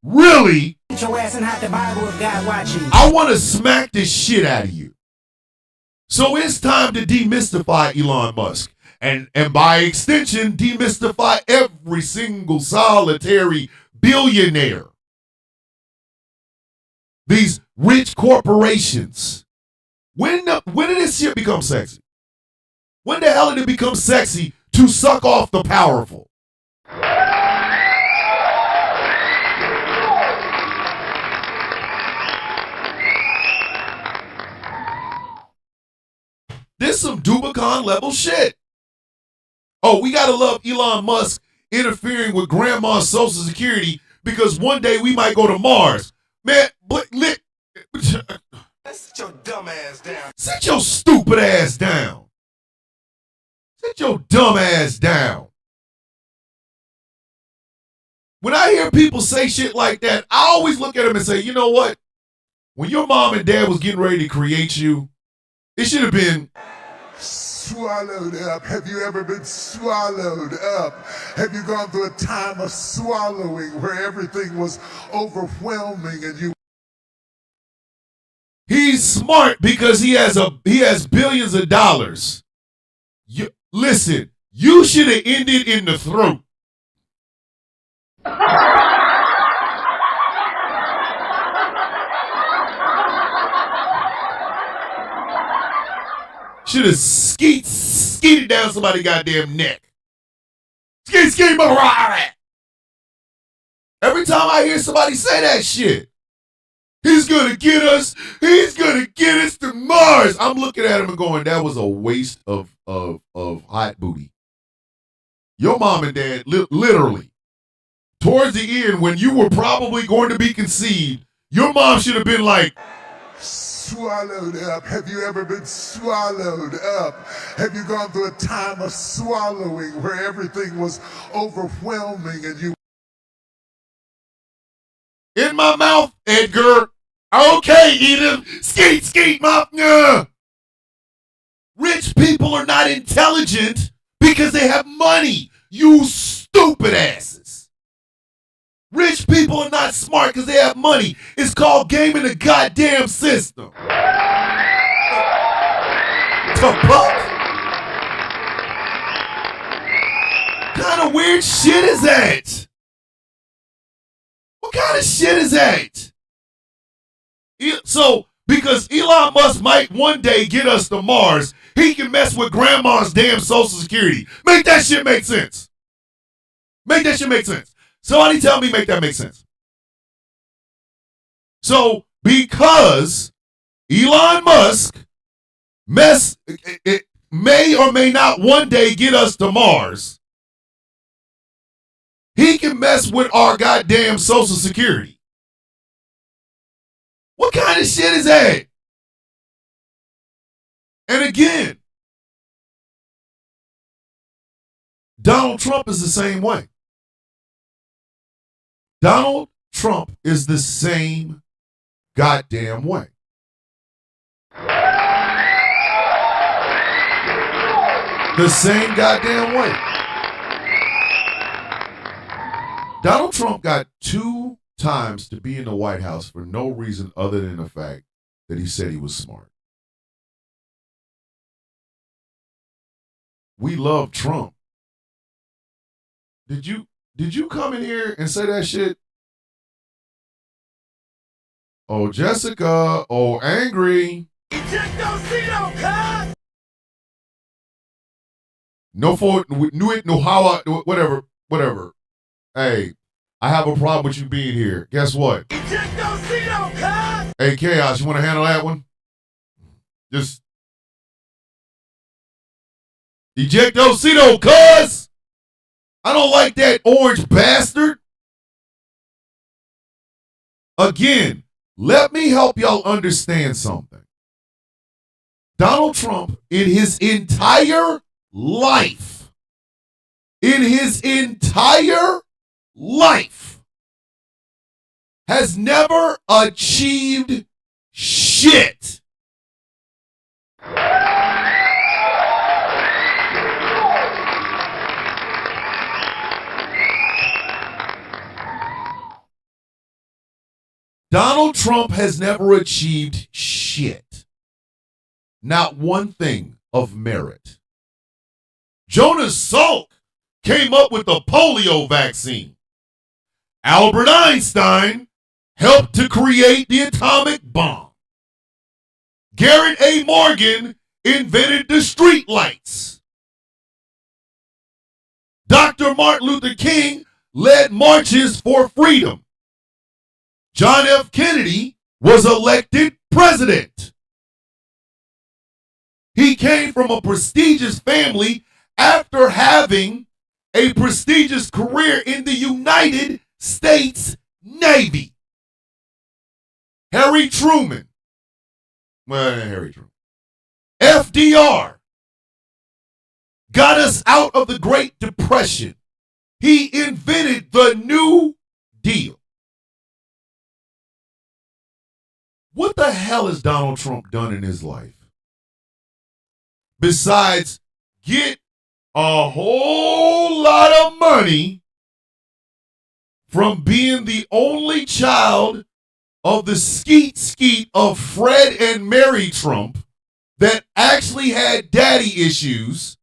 Get your ass and hide the Bible if God watching. I want to smack this shit out of you. So it's time to demystify Elon Musk. And by extension, demystify every single solitary billionaire. These rich corporations. When did this shit become sexy? When the hell did it become sexy to suck off the powerful? This is some Dubacon level shit. Oh, we gotta love Elon Musk interfering with grandma's Social Security because one day we might go to Mars. Man, Sit your dumb ass down. Sit your stupid ass down. Sit your dumb ass down. When I hear people say shit like that, I always look at them and say, you know what? When your mom and dad was getting ready to create you, it should have been swallowed up? Have you ever been swallowed up? Have you gone through a time of swallowing where everything was overwhelming and you... He's smart because he has billions of dollars. Listen, you should have ended in the throat. Should have skeeted down somebody's goddamn neck. Skeet, every time I hear somebody say that shit, he's gonna get us to Mars. I'm looking at him and going, that was a waste of hot booty. Your mom and dad, literally, towards the end, when you were probably going to be conceived, your mom should have been like, swallowed up. Have you ever been swallowed up? Have you gone through a time of swallowing where everything was overwhelming and you... in my mouth, Edgar. Okay, Edith. Skeet, mouth. Rich people are not intelligent because they have money. You stupid asses. Rich people are not smart because they have money. It's called gaming the goddamn system. The fuck? What kind of weird shit is that? What kind of shit is that? So, because Elon Musk might one day get us to Mars, he can mess with grandma's damn Social Security. Make that shit make sense. Make that shit make sense. Somebody tell me make that make sense. So, because Elon Musk may or may not one day get us to Mars, he can mess with our goddamn Social Security. What kind of shit is that? And again, Donald Trump is the same way. Donald Trump is the same goddamn way. The same goddamn way. Donald Trump got 2 times to be in the White House for no reason other than the fact that he said he was smart. We love Trump. Did you come in here and say that shit? Oh, Jessica. Oh, angry. No for no how whatever. Hey, I have a problem with you being here. Guess what? Hey, Chaos, you want to handle that one? Just ejectocito, cuz. I don't like that orange bastard. Again, let me help y'all understand something. Donald Trump, in his entire life, has never achieved shit. Donald Trump has never achieved shit. Not one thing of merit. Jonas Salk came up with the polio vaccine. Albert Einstein helped to create the atomic bomb. Garrett A. Morgan invented the street lights. Dr. Martin Luther King led marches for freedom. John F. Kennedy was elected president. He came from a prestigious family after having a prestigious career in the United States Navy. Harry Truman. Well, Harry Truman. FDR got us out of the Great Depression. He invented the New Deal. What the hell has Donald Trump done in his life? besides get a whole lot of money from being the only child of the skeet of Fred and Mary Trump that actually had daddy issues.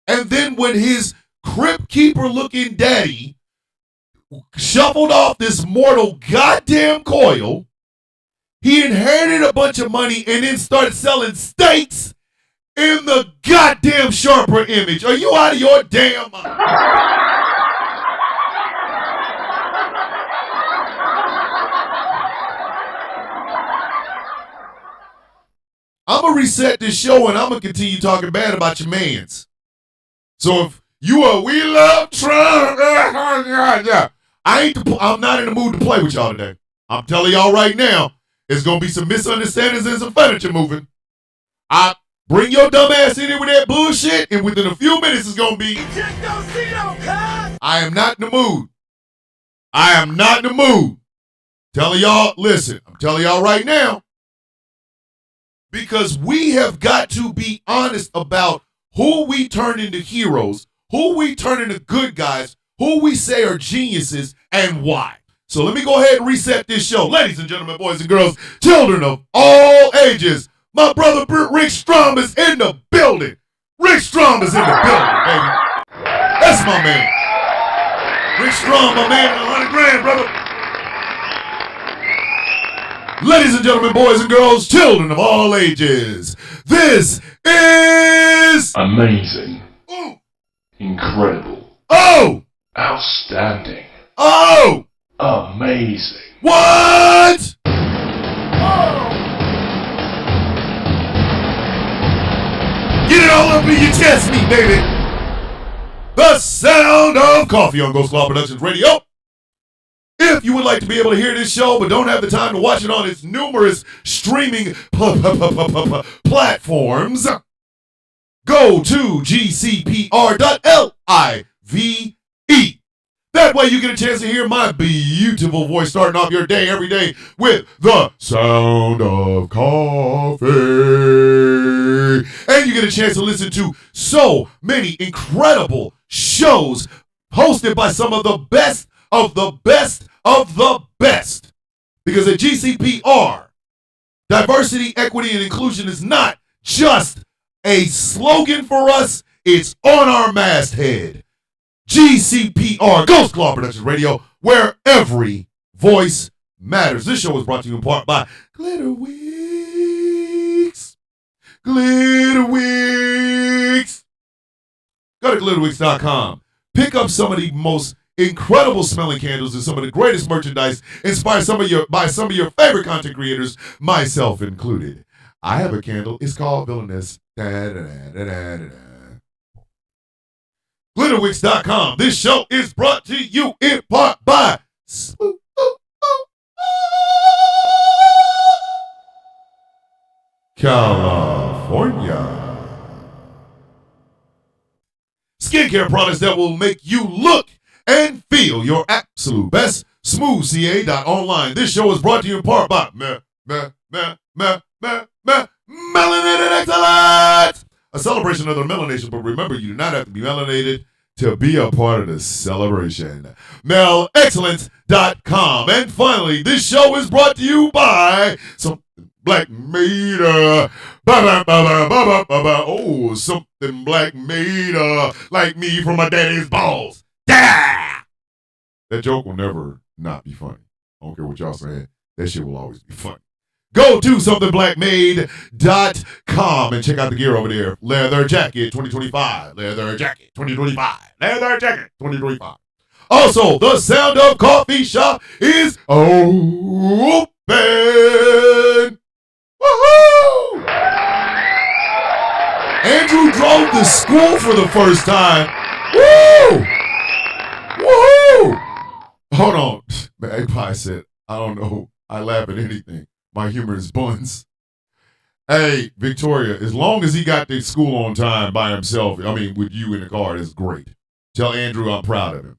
And then when his crypt keeper looking daddy shuffled off this mortal goddamn coil, he inherited a bunch of money and then started selling steaks in the goddamn Sharper Image. Are you out of your damn mind? I'm going to reset this show and I'm going to continue talking bad about your mans. So if you are, we love Trump, I'm not in the mood to play with y'all today. I'm telling y'all right now, there's going to be some misunderstandings and some furniture moving. I bring your dumb ass in here with that bullshit, and within a few minutes it's going to be, I am not in the mood. I am not in the mood. Telling y'all, listen, I'm telling y'all right now, because we have got to be honest about who we turn into heroes, who we turn into good guys, who we say are geniuses, and why. So let me go ahead and reset this show. Ladies and gentlemen, boys and girls, children of all ages, my brother Rick Strom is in the building. Rick Strom is in the building, baby. That's my man. Rick Strom, my man, 100 grand, brother. Ladies and gentlemen, boys and girls, children of all ages, this is amazing. Ooh. Incredible. Oh! Outstanding. Oh! Amazing. What? Get it all up in your chest, me, baby. The sound of coffee on Ghost Law Productions Radio. If you would like to be able to hear this show but don't have the time to watch it on its numerous streaming platforms, go to gcpr.live. That way you get a chance to hear my beautiful voice starting off your day every day with the sound of coffee. And you get a chance to listen to so many incredible shows hosted by some of the best of the best of the best. Because at GCPR, diversity, equity, and inclusion is not just a slogan for us, it's on our masthead. GCPR, Ghost Claw Productions Radio, where every voice matters. This show is brought to you in part by Glitter Wicks. Glitter Wicks. Go to glitterwicks.com. Pick up some of the most incredible smelling candles and some of the greatest merchandise inspired by some of your favorite content creators, myself included. I have a candle. It's called Villainous. Glitterwicks.com. This show is brought to you in part by California. Skincare products that will make you look and feel your absolute best. SmoothCA.online. This show is brought to you in part by Melanated Excellence. A celebration of the melanation, but remember, you do not have to be melanated to be a part of the celebration. MelExcellence.com. And finally, this show is brought to you by some black made something black made like me from my daddy's balls. Da! That joke will never not be funny. I don't care what y'all saying. That shit will always be funny. Go to somethingBlackMade.com and check out the gear over there. Leather jacket 2025. Leather jacket 2025. Leather jacket 2025. Also, the Sound of Coffee Shop is open. Woohoo! Andrew drove to school for the first time. Woo! Woohoo! Hold on. Magpie said, I don't know. I laugh at anything. My humor is buns. Hey, Victoria, as long as he got to school on time by himself, I mean, with you in the car, that's great. Tell Andrew I'm proud of him.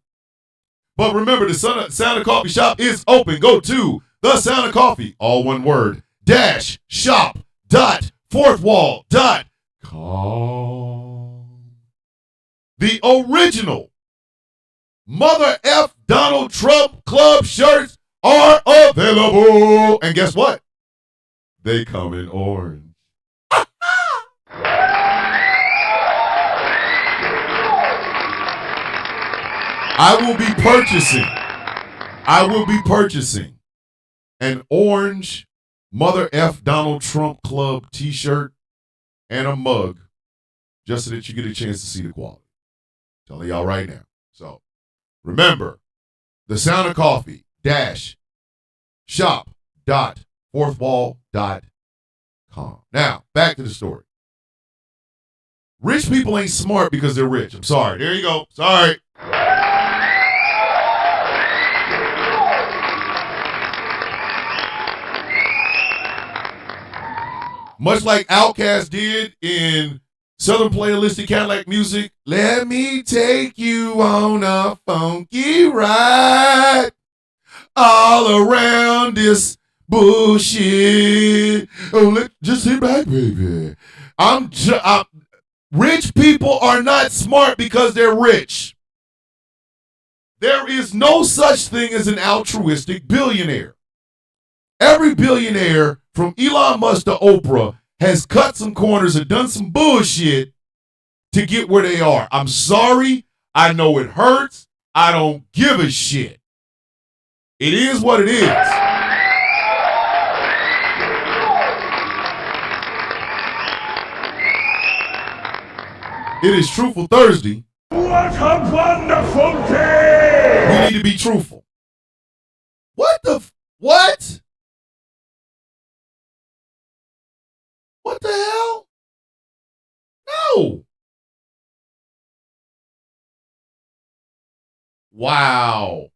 But remember, the Sound of Coffee Shop is open. Go to the Sound of Coffee, all one word, -shop.fourthwall.com. The original Mother F Donald Trump Club shirts are available. And guess what? They come in orange. I will be purchasing an orange Mother F Donald Trump Club t-shirt and a mug just so that you get a chance to see the quality. I'm telling y'all right now. So remember, the Sound of Coffee shop.fourthwall.com. Now, back to the story. Rich people ain't smart because they're rich. I'm sorry. There you go. Sorry. Much like Outkast did in Southern Playalistic Cadillac Music, let me take you on a funky ride all around this bullshit. Oh, just sit back, baby. Rich people are not smart because they're rich. There is no such thing as an altruistic billionaire. Every billionaire, from Elon Musk to Oprah, has cut some corners and done some bullshit to get where they are. I'm sorry. I know it hurts. I don't give a shit. It is what it is. It is Truthful Thursday. What a wonderful day! We need to be truthful. What? What the hell? No. Wow.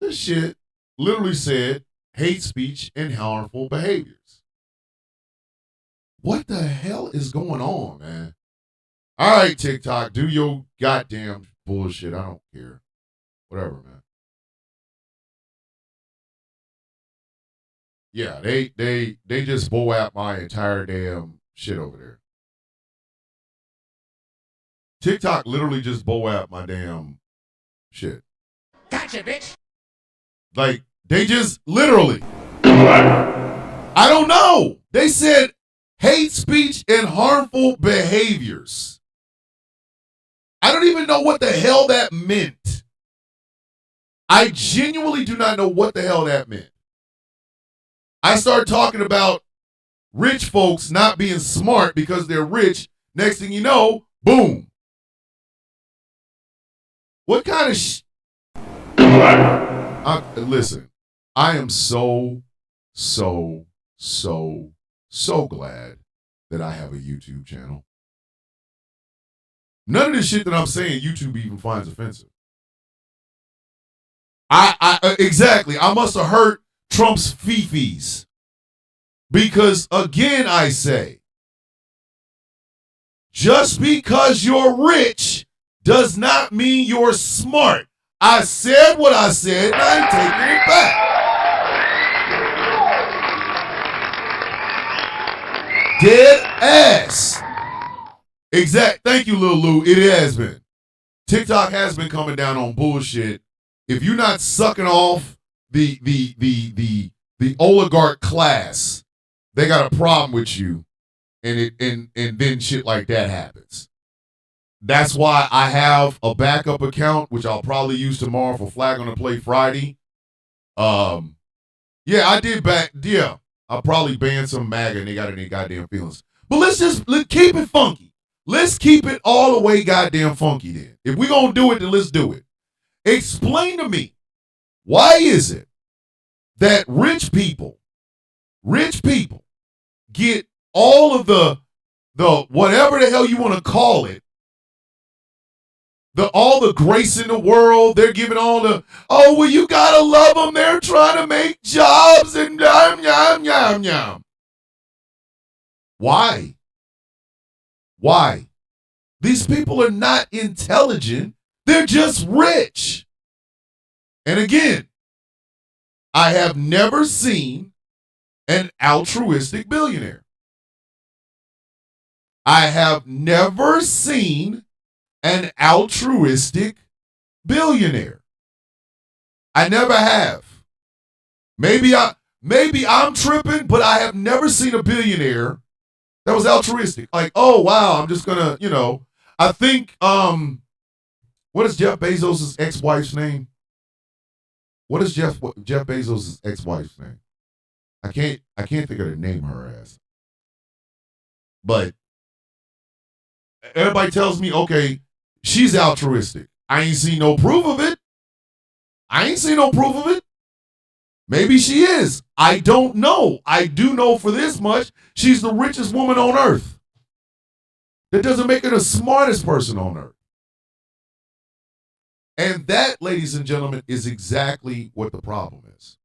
This shit literally said hate speech and harmful behaviors. What the hell is going on, man? All right, TikTok, do your goddamn bullshit. I don't care. Whatever, man. Yeah, they just blow out my entire damn shit over there. TikTok literally just blow out my damn shit. Gotcha, bitch. Like, they just literally. I don't know. They said hate speech and harmful behaviors. I don't even know what the hell that meant. I genuinely do not know what the hell that meant. I started talking about rich folks not being smart because they're rich. Next thing you know, boom. What kind of listen, I am so glad that I have a YouTube channel. None of this shit that I'm saying YouTube even finds offensive. Exactly. I must have hurt Trump's fifis. Because again, I say, just because you're rich does not mean you're smart. I said what I said, and I ain't taking it back. Dead ass. Exact. Thank you, Lil Lou. It has been. TikTok has been coming down on bullshit. If you're not sucking off the oligarch class, they got a problem with you, and then shit like that happens. That's why I have a backup account, which I'll probably use tomorrow for Flag on the Play Friday. Yeah, I did I'll probably ban some MAGA and they got any goddamn feelings. But let's keep it funky. Let's keep it all the way goddamn funky then. If we're going to do it, then let's do it. Explain to me, why is it that rich people get all of the whatever the hell you want to call it, all the grace in the world, they're giving all the, oh, well, you gotta love them, they're trying to make jobs and yum. Why? These people are not intelligent, they're just rich. And again, I have never seen an altruistic billionaire. I have never seen an altruistic billionaire. I never have. Maybe I'm tripping, but I have never seen a billionaire that was altruistic. Like, oh wow, I'm just gonna, I think what is Jeff Bezos' ex-wife's name? What is Jeff Bezos' ex-wife's name? I can't think of the name of her ass. But everybody tells me, okay, she's altruistic. I ain't seen no proof of it. Maybe she is. I don't know. I do know for this much, she's the richest woman on earth. That doesn't make her the smartest person on earth. And that, ladies and gentlemen, is exactly what the problem is.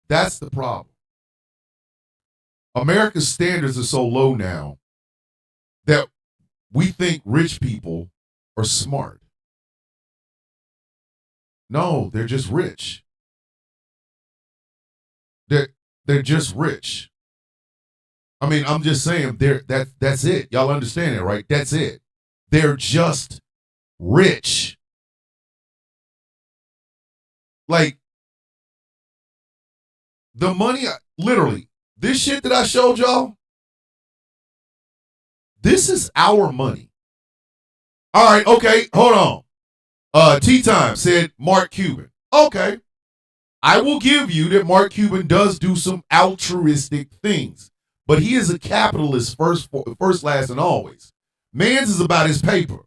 That's the problem. America's standards are so low now that we think rich people are smart. No, they're just rich. They're just rich. I mean, I'm just saying, that's it. Y'all understand it, right? That's it. They're just rich. Like, the money, literally, this shit that I showed y'all, this is our money. All right, okay, hold on. Tea Time said Mark Cuban. Okay, I will give you that Mark Cuban does do some altruistic things, but he is a capitalist first, last, and always. Man's is about his paper.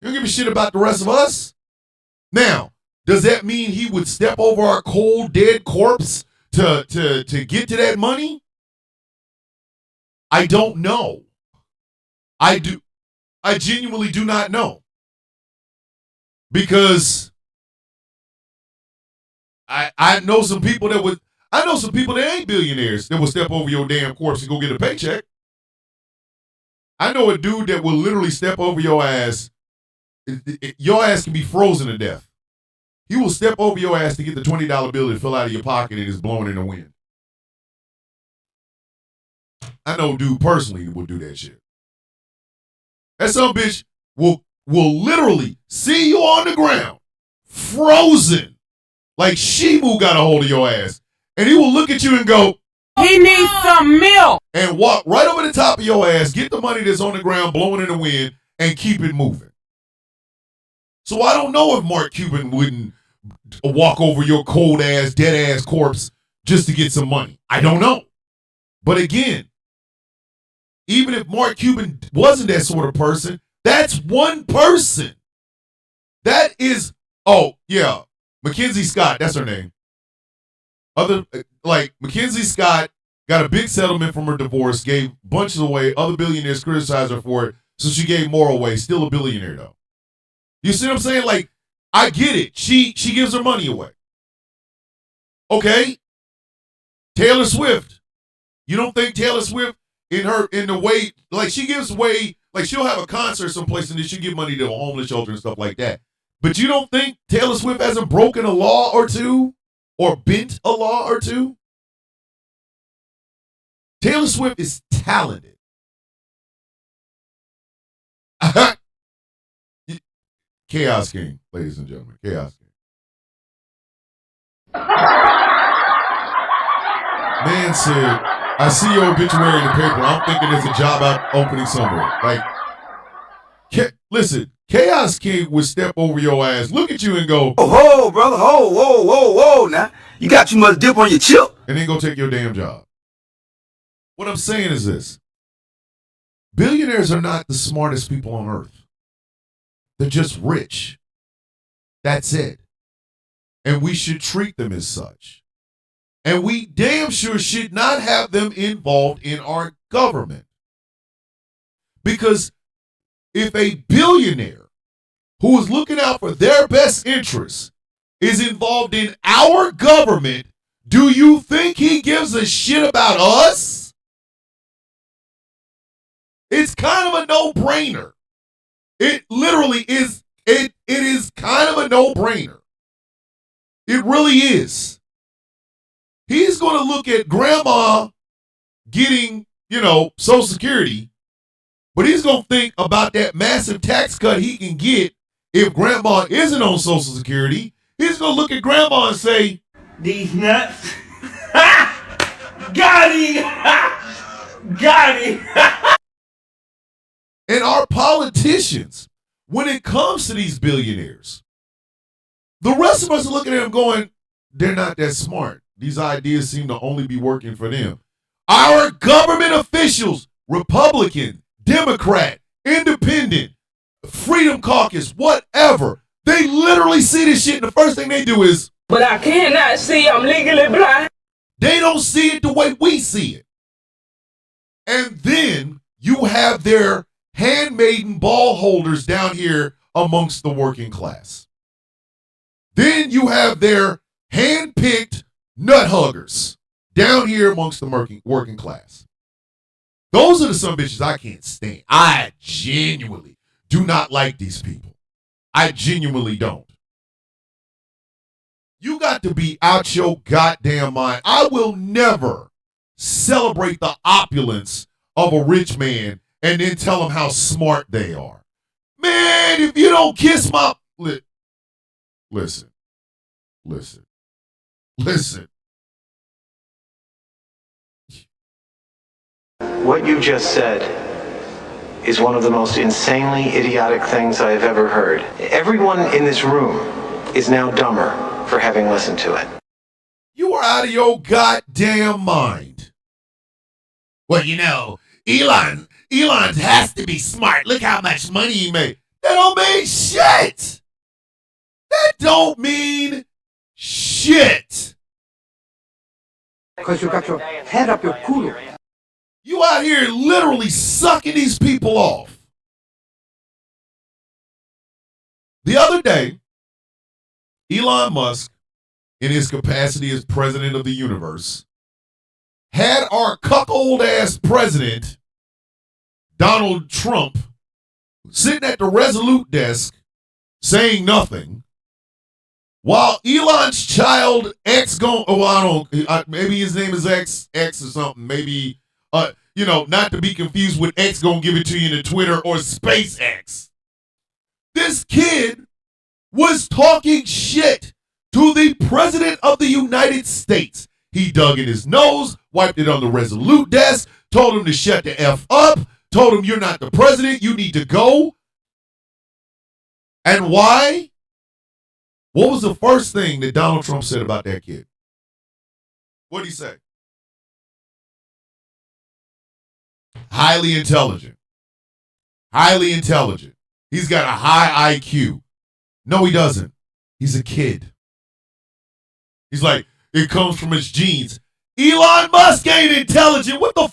You don't give a shit about the rest of us. Now, does that mean he would step over our cold, dead corpse to get to that money? I don't know. I genuinely do not know. Because I know some people that ain't billionaires that will step over your damn corpse and go get a paycheck. I know a dude that will literally step over your ass. Your ass can be frozen to death. He will step over your ass to get the $20 bill that fell out of your pocket and is blowing in the wind. I know a dude personally that will do that shit. That some bitch will literally see you on the ground, frozen, like Shimu got a hold of your ass, and he will look at you and go, He needs some milk. and walk right over the top of your ass, get the money that's on the ground blowing in the wind, and keep it moving. So I don't know if Mark Cuban wouldn't walk over your cold ass, dead ass corpse just to get some money. I don't know. But again, even if Mark Cuban wasn't that sort of person, that's one person. That is, oh yeah, Mackenzie Scott, that's her name. Mackenzie Scott got a big settlement from her divorce, gave bunches away. Other billionaires criticized her for it, so she gave more away. Still a billionaire though. You see what I'm saying? Like, I get it. She gives her money away. Okay. Taylor Swift. You don't think Taylor Swift in the way, like, she gives away, like, she'll have a concert someplace and then she'll give money to a homeless shelter and stuff like that. But you don't think Taylor Swift hasn't broken a law or two or bent a law or two? Taylor Swift is talented. Chaos King, ladies and gentlemen. Chaos King. Man said, I see your obituary in the paper. I'm thinking there's a job out opening somewhere. Like, listen, Chaos King would step over your ass, look at you and go, Oh, brother. Whoa. Now, you got too much dip on your chip. and then go take your damn job. What I'm saying is this. Billionaires are not the smartest people on earth. They're just rich. That's it. And we should treat them as such. And we damn sure should not have them involved in our government. Because if a billionaire who is looking out for their best interests is involved in our government, do you think he gives a shit about us? It's kind of a no-brainer. It literally is, it is kind of a no-brainer. It really is. He's going to look at grandma getting, Social Security, but he's going to think about that massive tax cut he can get if grandma isn't on Social Security. He's going to look at grandma and say, These nuts. Got him. Got him. and our politicians, when it comes to these billionaires, the rest of us are looking at them going, they're not that smart. These ideas seem to only be working for them. Our government officials, Republican, Democrat, Independent, Freedom Caucus, whatever, they literally see this shit and the first thing they do is, But I cannot see. I'm legally blind. they don't see it the way we see it. And then you have their handmaiden ball holders down here amongst the working class. Then you have their hand-picked nut huggers down here amongst the working class. Those are the some bitches I can't stand. I genuinely do not like these people. I genuinely don't. You got to be out your goddamn mind. I will never celebrate the opulence of a rich man and then tell them how smart they are. Man, if you don't kiss my... Listen. What you just said is one of the most insanely idiotic things I have ever heard. Everyone in this room is now dumber for having listened to it. You are out of your goddamn mind. Well, Elon has to be smart. Look how much money he made. That don't mean shit. That don't mean shit. Because you got your head up your culo. You out here literally sucking these people off. The other day, Elon Musk, in his capacity as president of the universe, had our cuckold-ass president, Donald Trump, sitting at the Resolute desk saying nothing, while Elon's child X maybe his name is X or something, maybe, not to be confused with X gonna give it to you in Twitter or SpaceX. This kid was talking shit to the president of the United States. He dug in his nose, wiped it on the Resolute desk, told him to shut the F up, told him you're not the president, you need to go. And why? What was the first thing that Donald Trump said about that kid? What did he say? Highly intelligent. Highly intelligent. He's got a high IQ. No, he doesn't. He's a kid. He's like, it comes from his genes. Elon Musk ain't intelligent. What the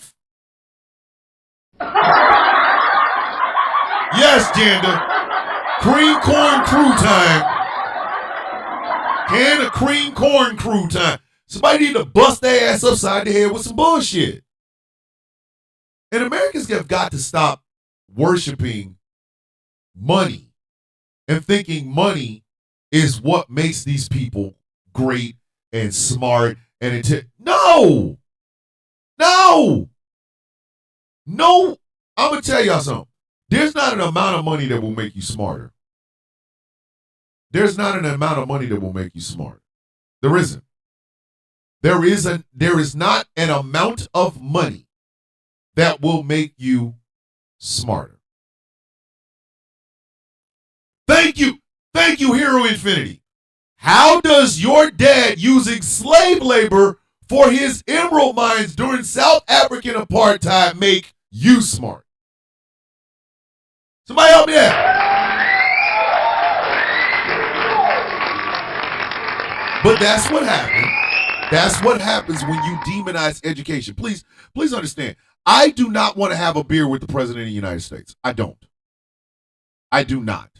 Yes, Janda. Cream corn crew time. Can of cream corn crew time. Somebody need to bust their ass upside the head with some bullshit. And Americans have got to stop worshiping money and thinking money is what makes these people great and smart and No! I'm going to tell y'all something. There's not an amount of money that will make you smarter. There's not an amount of money that will make you smart. There isn't. There is not an amount of money that will make you smarter. Thank you, Hero Infinity. How does your dad using slave labor for his emerald mines during South African apartheid make you smart? Somebody help me out. But that's what happened. That's what happens when you demonize education. Please understand. I do not want to have a beer with the president of the United States. I don't. I do not.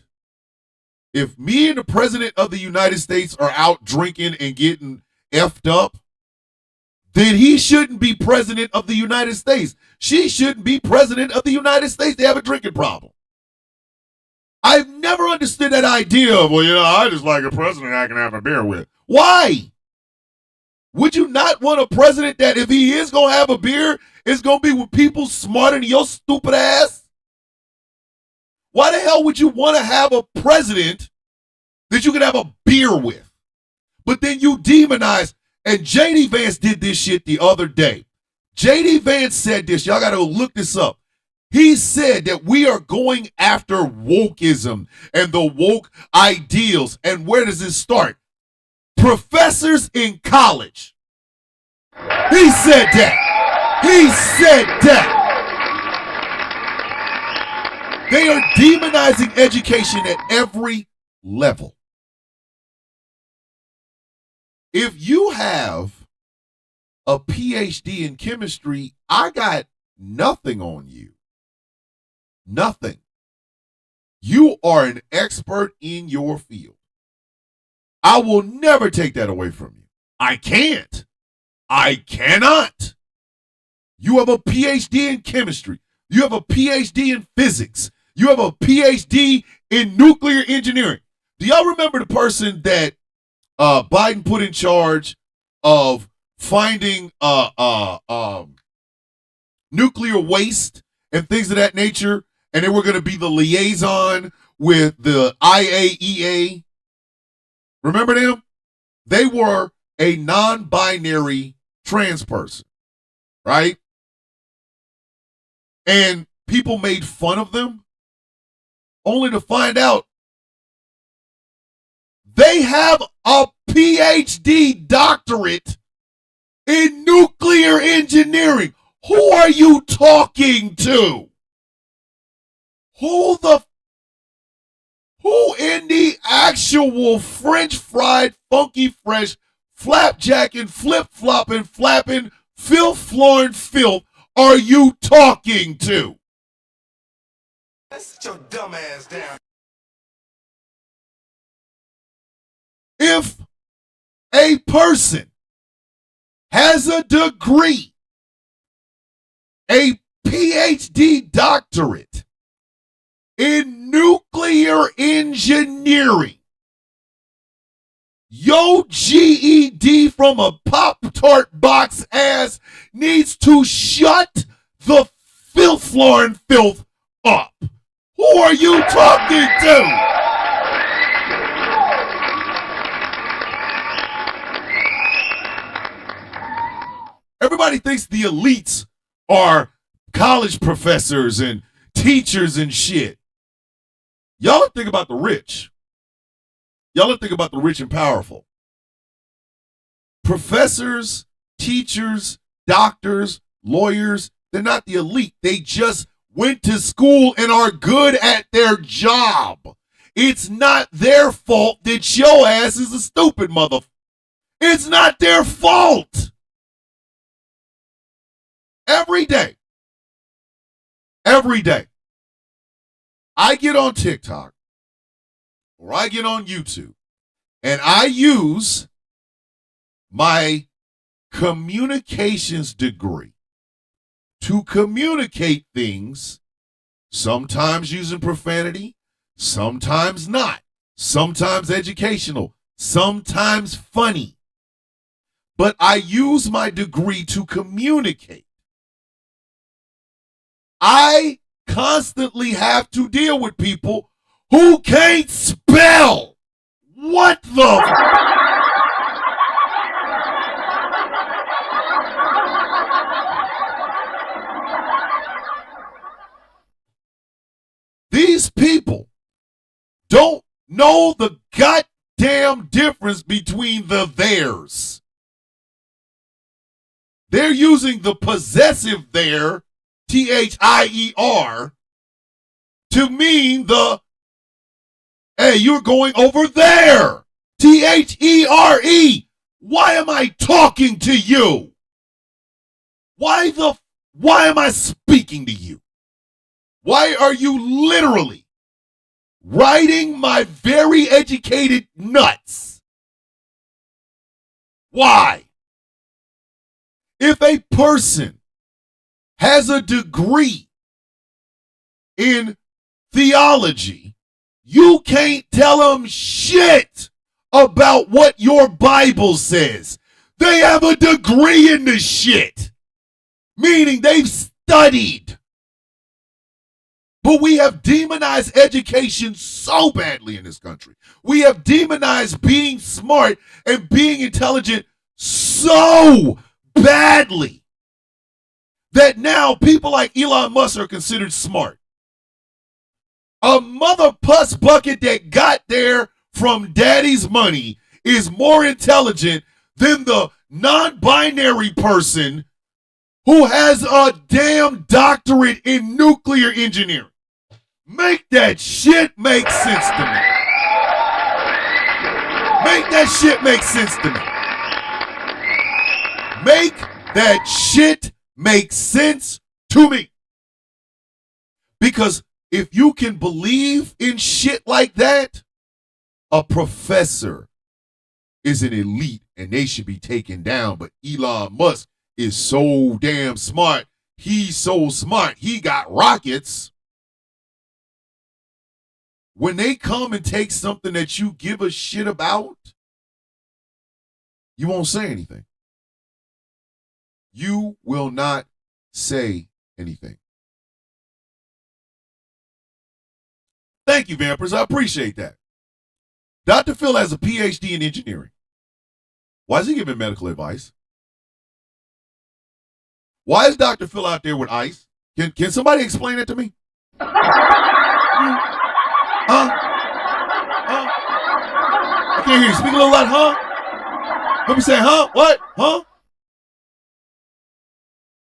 If me and the president of the United States are out drinking and getting effed up, then he shouldn't be president of the United States. She shouldn't be president of the United States. They have a drinking problem. I've never understood that idea of, I just like a president I can have a beer with. Why? Would you not want a president that if he is going to have a beer, it's going to be with people smarter than your stupid ass? Why the hell would you want to have a president that you can have a beer with? But then you demonize, and J.D. Vance did this shit the other day. J.D. Vance said this. Y'all got to look this up. He said that we are going after wokeism and the woke ideals. And where does it start? Professors in college. He said that. He said that. They are demonizing education at every level. If you have a PhD in chemistry, I got nothing on you. Nothing. You are an expert in your field. I will never take that away from you. I can't. I cannot. You have a PhD in chemistry. You have a PhD in physics. You have a PhD in nuclear engineering. Do y'all remember the person that Biden put in charge of finding nuclear waste and things of that nature? And they were going to be the liaison with the IAEA. Remember them? They were a non-binary trans person, right? And people made fun of them, only to find out they have a PhD doctorate in nuclear engineering. Who are you talking to? Who in the actual French fried, funky fresh, flapjacking, flip-flopping, flapping, filth-flooring filth are you talking to? Sit your dumb ass down. If a person has a degree, a PhD doctorate in nuclear engineering, your GED from a Pop-Tart box ass needs to shut the filth-flooring filth up. Who are you talking to? Everybody thinks the elites are college professors and teachers and shit. Y'all don't think about the rich. Y'all don't think about the rich and powerful. Professors, teachers, doctors, lawyers, they're not the elite. They just went to school and are good at their job. It's not their fault that your ass is a stupid mother. It's not their fault. Every day, I get on TikTok or I get on YouTube and I use my communications degree to communicate things, sometimes using profanity, sometimes not, sometimes educational, sometimes funny. But I use my degree to communicate. I constantly have to deal with people who can't spell. What the? These people don't know the goddamn difference between the theirs. They're using the possessive there, THIER, to mean the, hey, you're going over there, THERE. Why am I talking to you? Why am I speaking to you? Why are you literally riding my very educated nuts? Why? If a person has a degree in theology, you can't tell them shit about what your Bible says. They have a degree in this shit, meaning they've studied. But we have demonized education so badly in this country. We have demonized being smart and being intelligent so badly that now people like Elon Musk are considered smart. A mother puss bucket that got there from daddy's money is more intelligent than the non-binary person who has a damn doctorate in nuclear engineering. Make that shit make sense to me. Make that shit make sense to me. Make that shit make sense to me. Because if you can believe in shit like that, a professor is an elite and they should be taken down. But Elon Musk is so damn smart. He's so smart. He got rockets. When they come and take something that you give a shit about, you won't say anything. You will not say anything. Thank you, Vampers. I appreciate that. Dr. Phil has a PhD in engineering. Why is he giving medical advice? Why is Dr. Phil out there with ICE? Can somebody explain it to me? Huh? I can't hear you. Speak a little loud, huh? Let me say, huh? What? Huh?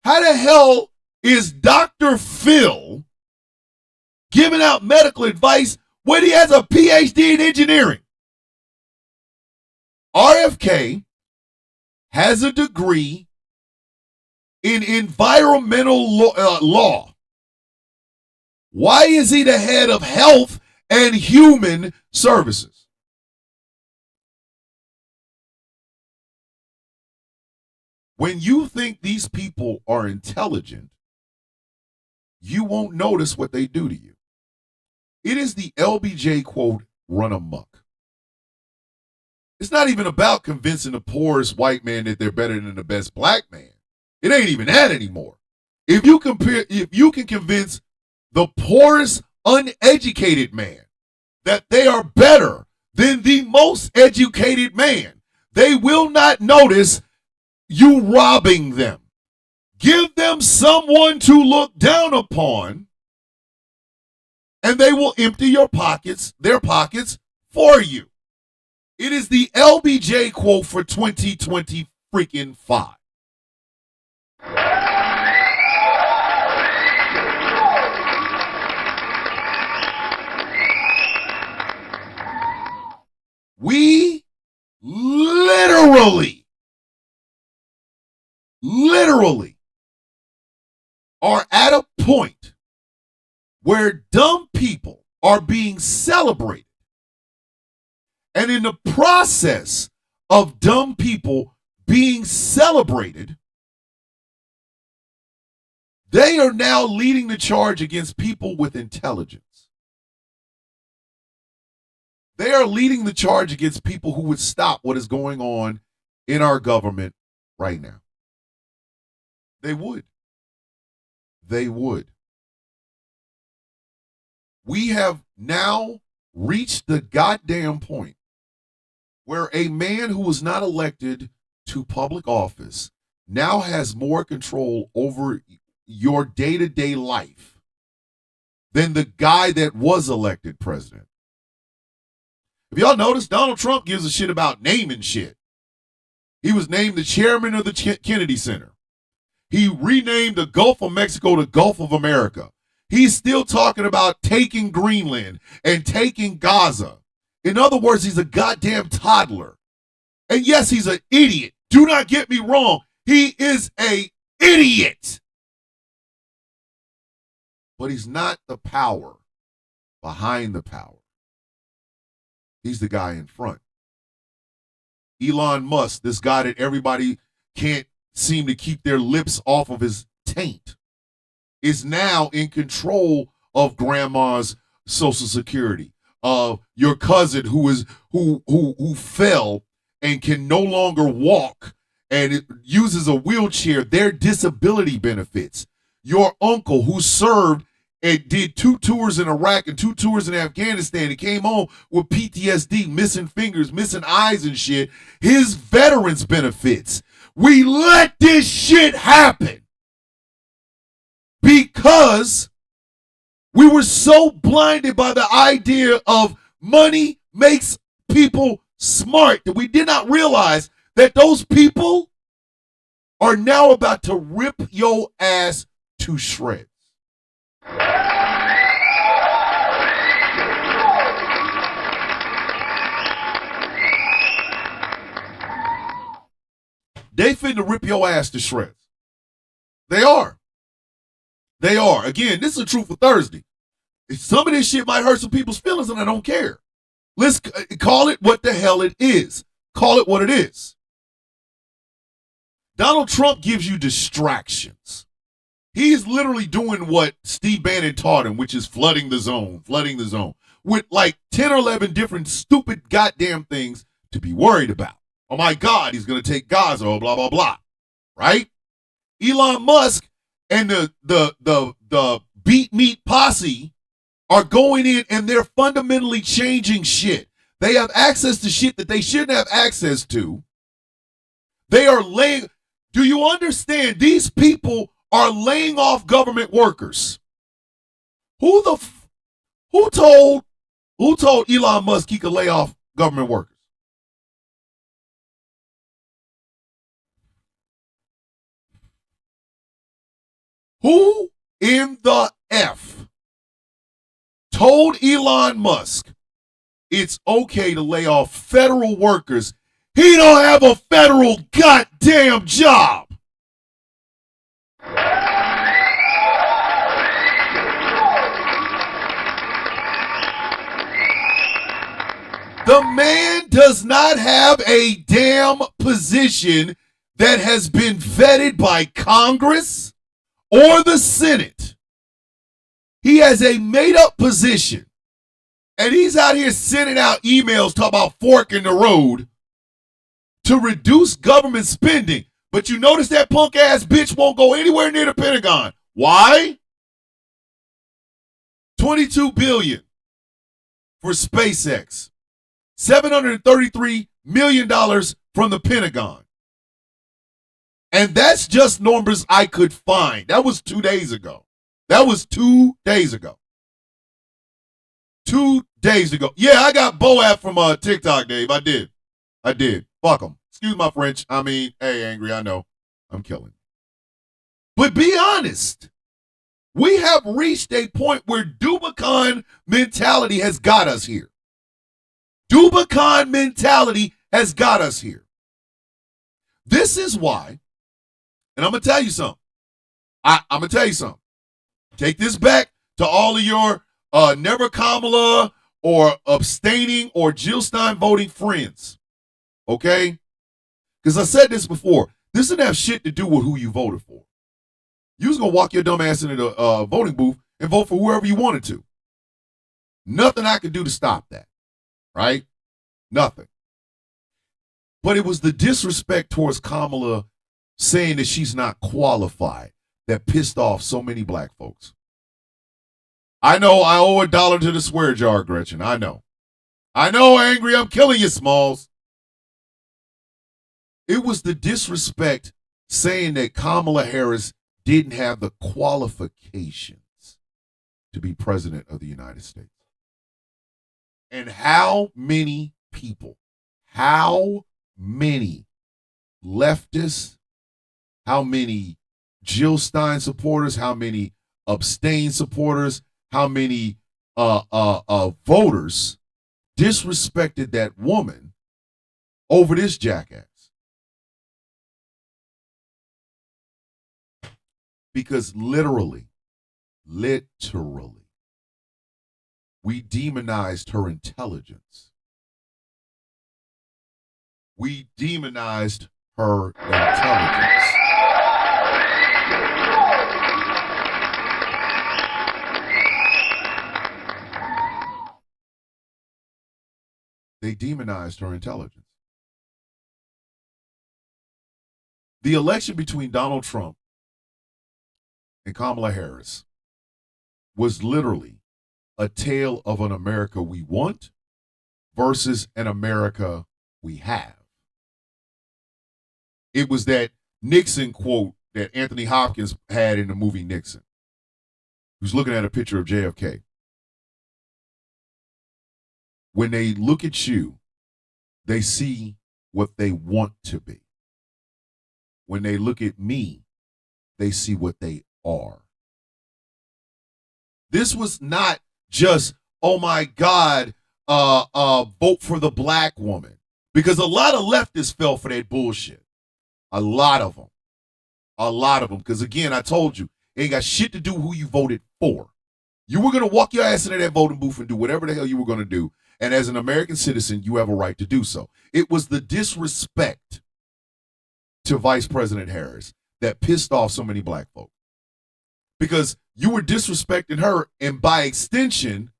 How the hell is Dr. Phil giving out medical advice when he has a PhD in engineering? RFK has a degree in environmental law. Why is he the head of health and human services? When you think these people are intelligent, you won't notice what they do to you. It is the LBJ quote, run amok. It's not even about convincing the poorest white man that they're better than the best black man. It ain't even that anymore. If you can convince the poorest uneducated man that they are better than the most educated man, they will not notice you robbing them. Give them someone to look down upon, and they will empty their pockets for you. It is the LBJ quote for 2020 freaking 5. We literally are at a point where dumb people are being celebrated. And in the process of dumb people being celebrated, they are now leading the charge against people with intelligence. They are leading the charge against people who would stop what is going on in our government right now. They would. They would. We have now reached the goddamn point where a man who was not elected to public office now has more control over your day-to-day life than the guy that was elected president. If y'all notice, Donald Trump gives a shit about naming shit. He was named the chairman of the Kennedy Center. He renamed the Gulf of Mexico to Gulf of America. He's still talking about taking Greenland and taking Gaza. In other words, he's a goddamn toddler. And yes, he's an idiot. Do not get me wrong. He is an idiot. But he's not the power behind the power. He's the guy in front. Elon Musk, this guy that everybody can't seem to keep their lips off of his taint, is now in control of grandma's Social Security, your cousin who fell and can no longer walk and it uses a wheelchair, their disability benefits. Your uncle who served and did 2 tours in Iraq and 2 tours in Afghanistan and came home with PTSD, missing fingers, missing eyes and shit, his veterans benefits. We let this shit happen because we were so blinded by the idea of money makes people smart that we did not realize that those people are now about to rip your ass to shreds. They finna rip your ass to shreds. They are. They are. Again, this is a Truthful Thursday. Some of this shit might hurt some people's feelings and I don't care. Let's call it what the hell it is. Call it what it is. Donald Trump gives you distractions. He is literally doing what Steve Bannon taught him, which is flooding the zone, with like 10 or 11 different stupid goddamn things to be worried about. Oh my God, he's going to take Gaza, blah, blah, blah. Right? Elon Musk and the beat meat posse are going in and they're fundamentally changing shit. They have access to shit that they shouldn't have access to. They are laying, do you understand? These people are laying off government workers. Who told Elon Musk he could lay off government workers? Who in the F told Elon Musk it's okay to lay off federal workers? He don't have a federal goddamn job. The man does not have a damn position that has been vetted by Congress or the Senate. He has a made-up position. And he's out here sending out emails talking about fork in the road to reduce government spending. But you notice that punk-ass bitch won't go anywhere near the Pentagon. Why? $22 billion for SpaceX. $733 million from the Pentagon. And that's just numbers I could find. That was 2 days ago. 2 days ago. 2 days ago. Yeah, I got Boab from TikTok, Dave. I did. Fuck them. Excuse my French. I mean, hey, Angry, I know. I'm killing. But be honest. We have reached a point where Dubicon mentality has got us here. Dubicon mentality has got us here. This is why, and I'm going to tell you something. I'm going to tell you something. Take this back to all of your never Kamala or abstaining or Jill Stein voting friends. Okay? Because I said this before. This didn't have shit to do with who you voted for. You was going to walk your dumb ass into the voting booth and vote for whoever you wanted to. Nothing I could do to stop that. Right? Nothing. But it was the disrespect towards Kamala saying that she's not qualified that pissed off so many black folks. I know I owe $1 to the swear jar, Gretchen. I know, Angry. I'm killing you, Smalls. It was the disrespect saying that Kamala Harris didn't have the qualifications to be president of the United States. And how many people, how many leftists, how many Jill Stein supporters, how many abstain supporters, how many voters disrespected that woman over this jackass? Because literally, we demonized her intelligence. We demonized her intelligence. they demonized her intelligence. The election between Donald Trump and Kamala Harris was literally a tale of an America we want versus an America we have. It was that Nixon quote that Anthony Hopkins had in the movie Nixon. He was looking at a picture of JFK. When they look at you, they see what they want to be. When they look at me, they see what they are. This was not just, oh my God, vote for the black woman. Because a lot of leftists fell for that bullshit. A lot of them. A lot of them. Because again, I told you, it ain't got shit to do who you voted for. You were going to walk your ass into that voting booth and do whatever the hell you were going to do. And as an American citizen, you have a right to do so. It was the disrespect to Vice President Harris that pissed off so many black folk. Because you were disrespecting her, and by extension,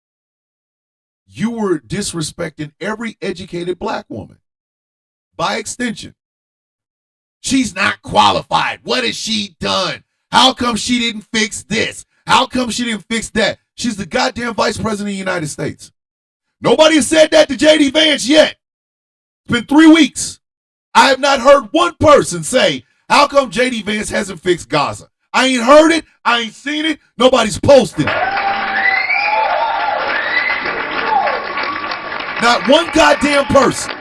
you were disrespecting every educated black woman. By extension. She's not qualified. What has she done? How come she didn't fix this? How come she didn't fix that? She's the goddamn Vice President of the United States. Nobody has said that to J.D. Vance yet. It's been 3 weeks. I have not heard one person say, how come J.D. Vance hasn't fixed Gaza? I ain't heard it. I ain't seen it. Nobody's posted it. Not one goddamn person.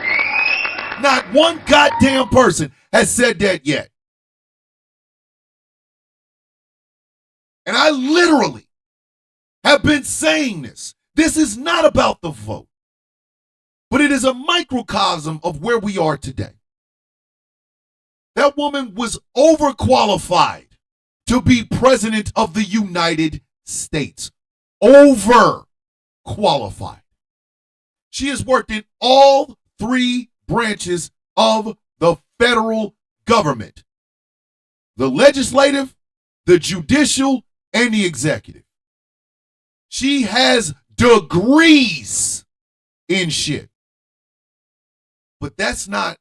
Not one goddamn person has said that yet. And I literally have been saying this. This is not about the vote, but it is a microcosm of where we are today. That woman was overqualified to be president of the United States. Overqualified. She has worked in all 3 branches of the federal government. The legislative, the judicial, and the executive. She has degrees in shit. But that's not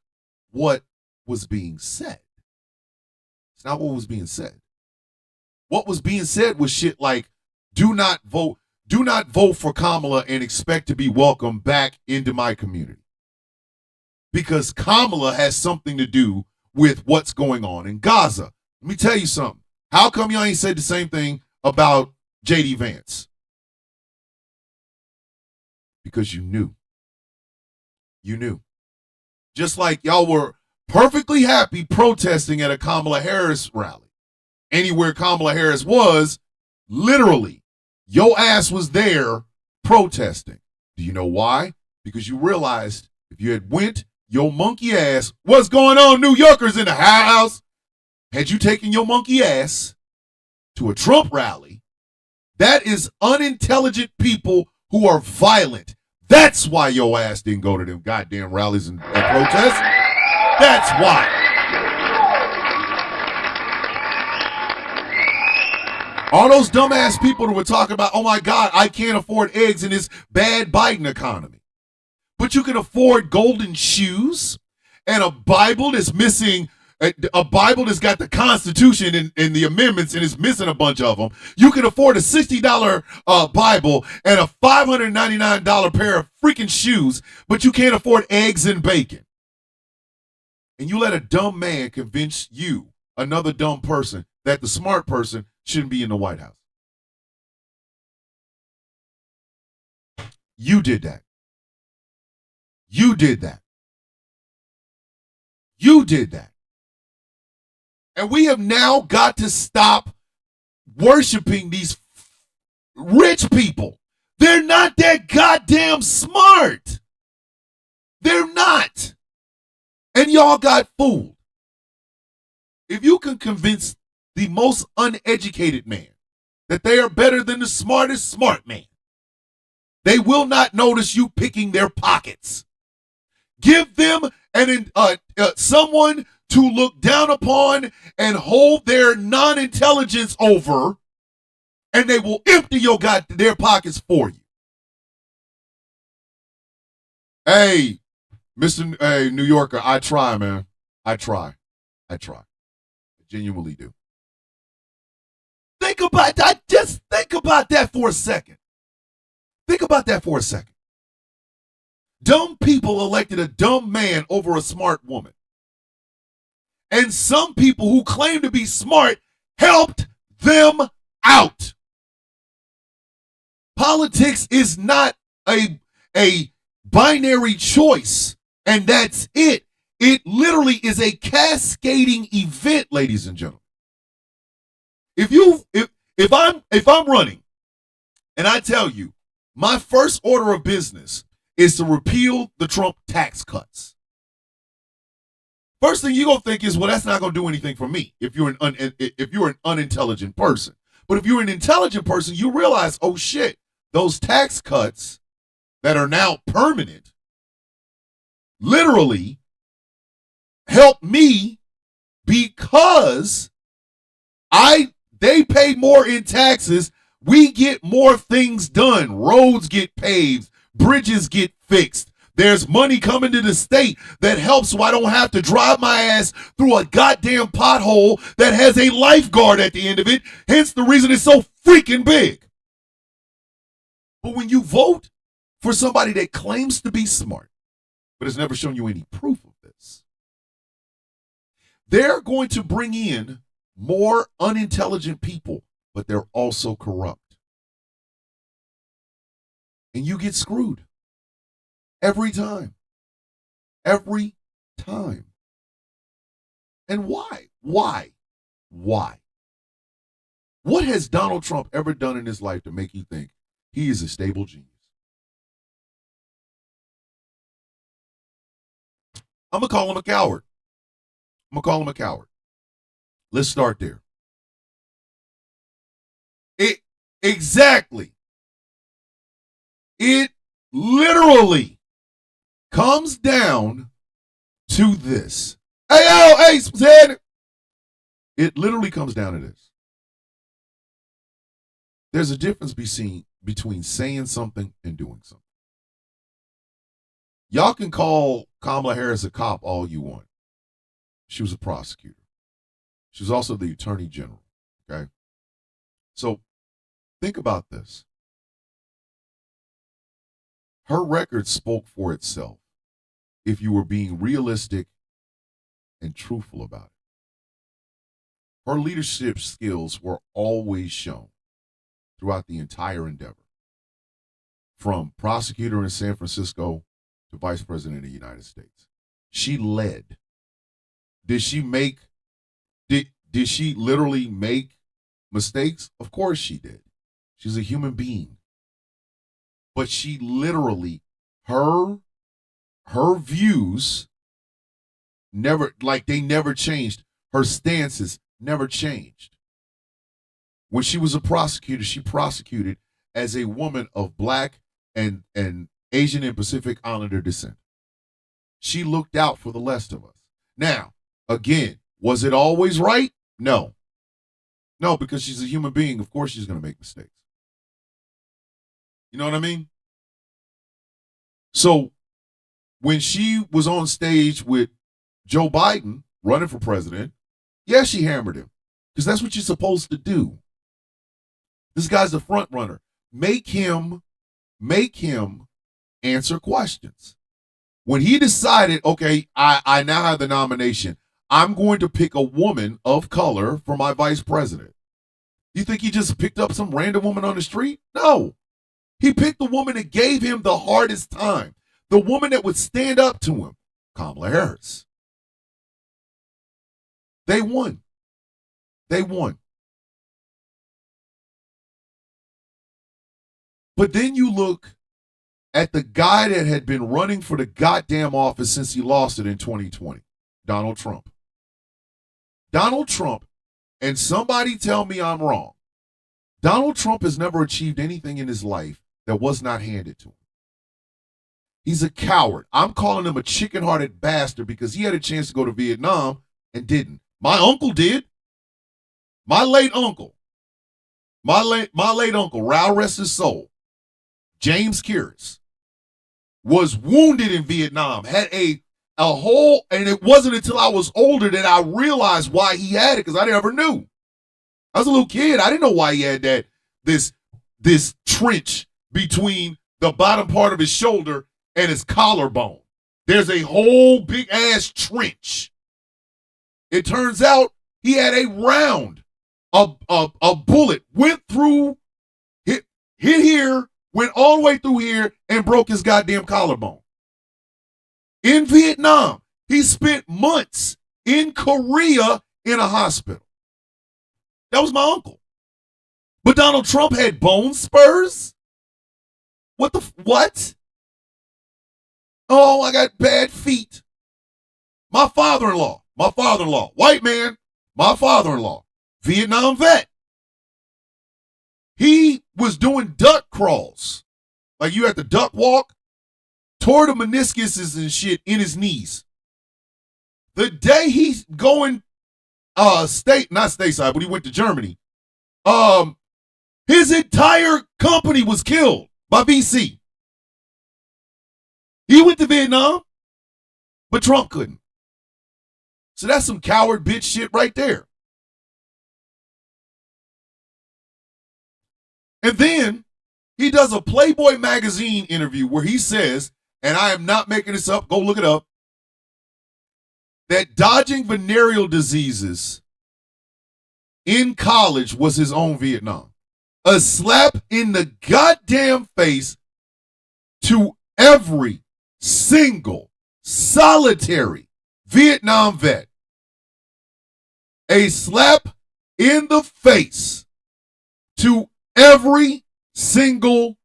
what was being said. It's not what was being said. What was being said was shit like, do not vote for Kamala and expect to be welcomed back into my community. Because Kamala has something to do with what's going on in Gaza. Let me tell you something. How come y'all ain't said the same thing about J.D. Vance? Because you knew. You knew. Just like y'all were perfectly happy protesting at a Kamala Harris rally. Anywhere Kamala Harris was, literally, your ass was there protesting. Do you know why? Because you realized if you had went your monkey ass, what's going on, New Yorkers in the house? Had you taken your monkey ass to a Trump rally, that is unintelligent people who are violent. That's why your ass didn't go to them goddamn rallies and protests. That's why. All those dumbass people that were talking about, oh my God, I can't afford eggs in this bad Biden economy. But you can afford golden shoes and a Bible that's missing, a Bible that's got the Constitution and the amendments and is missing a bunch of them. You can afford a $60 Bible and a $599 pair of freaking shoes, but you can't afford eggs and bacon. And you let a dumb man convince you, another dumb person, that the smart person shouldn't be in the White House. You did that. You did that. You did that. And we have now got to stop worshiping these rich people. They're not that goddamn smart. They're not. And y'all got fooled. If you can convince the most uneducated man that they are better than the smartest smart man, they will not notice you picking their pockets. Give them someone to look down upon and hold their non-intelligence over, and they will empty their pockets for you. Hey, Hey, New Yorker, I try, man. I try. I genuinely do. Think about that. Just think about that for a second. Think about that for a second. Dumb people elected a dumb man over a smart woman. And some people who claim to be smart helped them out. Politics is not a binary choice, and that's it. It literally is a cascading event, ladies and gentlemen. If I'm running and I tell you my first order of business is to repeal the Trump tax cuts, first thing you're gonna think is, well, that's not gonna do anything for me if you're an unintelligent person. But if you're an intelligent person, you realize, oh shit, those tax cuts that are now permanent literally help me because they pay more in taxes. We get more things done. Roads get paved, bridges get fixed. There's money coming to the state that helps so I don't have to drive my ass through a goddamn pothole that has a lifeguard at the end of it. Hence the reason it's so freaking big. But when you vote for somebody that claims to be smart, but has never shown you any proof of this, they're going to bring in more unintelligent people, but they're also corrupt. And you get screwed. Every time. Every time. And why? Why? What has Donald Trump ever done in his life to make you think he is a stable genius? I'm going to call him a coward. Let's start there. Exactly. It literally comes down to this. Hey, Zed. It literally comes down to this. There's a difference between saying something and doing something. Y'all can call Kamala Harris a cop all you want. She was a prosecutor. She was also the attorney general. Okay? So think about this. Her record spoke for itself if you were being realistic and truthful about it. Her leadership skills were always shown throughout the entire endeavor. From prosecutor in San Francisco to vice president of the United States. She led. Did she literally make mistakes? Of course she did. She's a human being. But she literally, her views they never changed. Her stances never changed. When she was a prosecutor, she prosecuted as a woman of Black and Asian and Pacific Islander descent. She looked out for the rest of us. Now, again, was it always right? No. No, because she's a human being. Of course she's going to make mistakes. You know what I mean? So when she was on stage with Joe Biden running for president, yeah, she hammered him because that's what you're supposed to do. This guy's the front runner. Make him answer questions. When he decided, okay, I now have the nomination, I'm going to pick a woman of color for my vice president. You think he just picked up some random woman on the street? No. He picked the woman that gave him the hardest time. The woman that would stand up to him, Kamala Harris. They won. But then you look at the guy that had been running for the goddamn office since he lost it in 2020, Donald Trump. Donald Trump, and somebody tell me I'm wrong, Donald Trump has never achieved anything in his life that was not handed to him. He's a coward. I'm calling him a chicken-hearted bastard because he had a chance to go to Vietnam and didn't. My uncle did. My late uncle, Raul rest his soul, James Curious. was wounded in Vietnam, had a hole, and it wasn't until I was older that I realized why he had it, because I never knew. I was a little kid. I didn't know why he had that this trench between the bottom part of his shoulder and his collarbone. There's a whole big ass trench. It turns out he had a round, a bullet went through, hit here, went all the way through here, and broke his goddamn collarbone. In Vietnam, he spent months in Korea in a hospital. That was my uncle. But Donald Trump had bone spurs? What? Oh, I got bad feet. My father-in-law, white man, my father-in-law, Vietnam vet. He was doing duck crawls. Like you had to duck walk, tore the meniscuses and shit in his knees. The day he's going not stateside, but he went to Germany. His entire company was killed by VC. He went to Vietnam, but Trump couldn't. So that's some coward bitch shit right there. And then he does a Playboy magazine interview where he says, and I am not making this up, go look it up, that dodging venereal diseases in college was his own Vietnam. A slap in the goddamn face to every single solitary Vietnam vet. A slap in the face to every single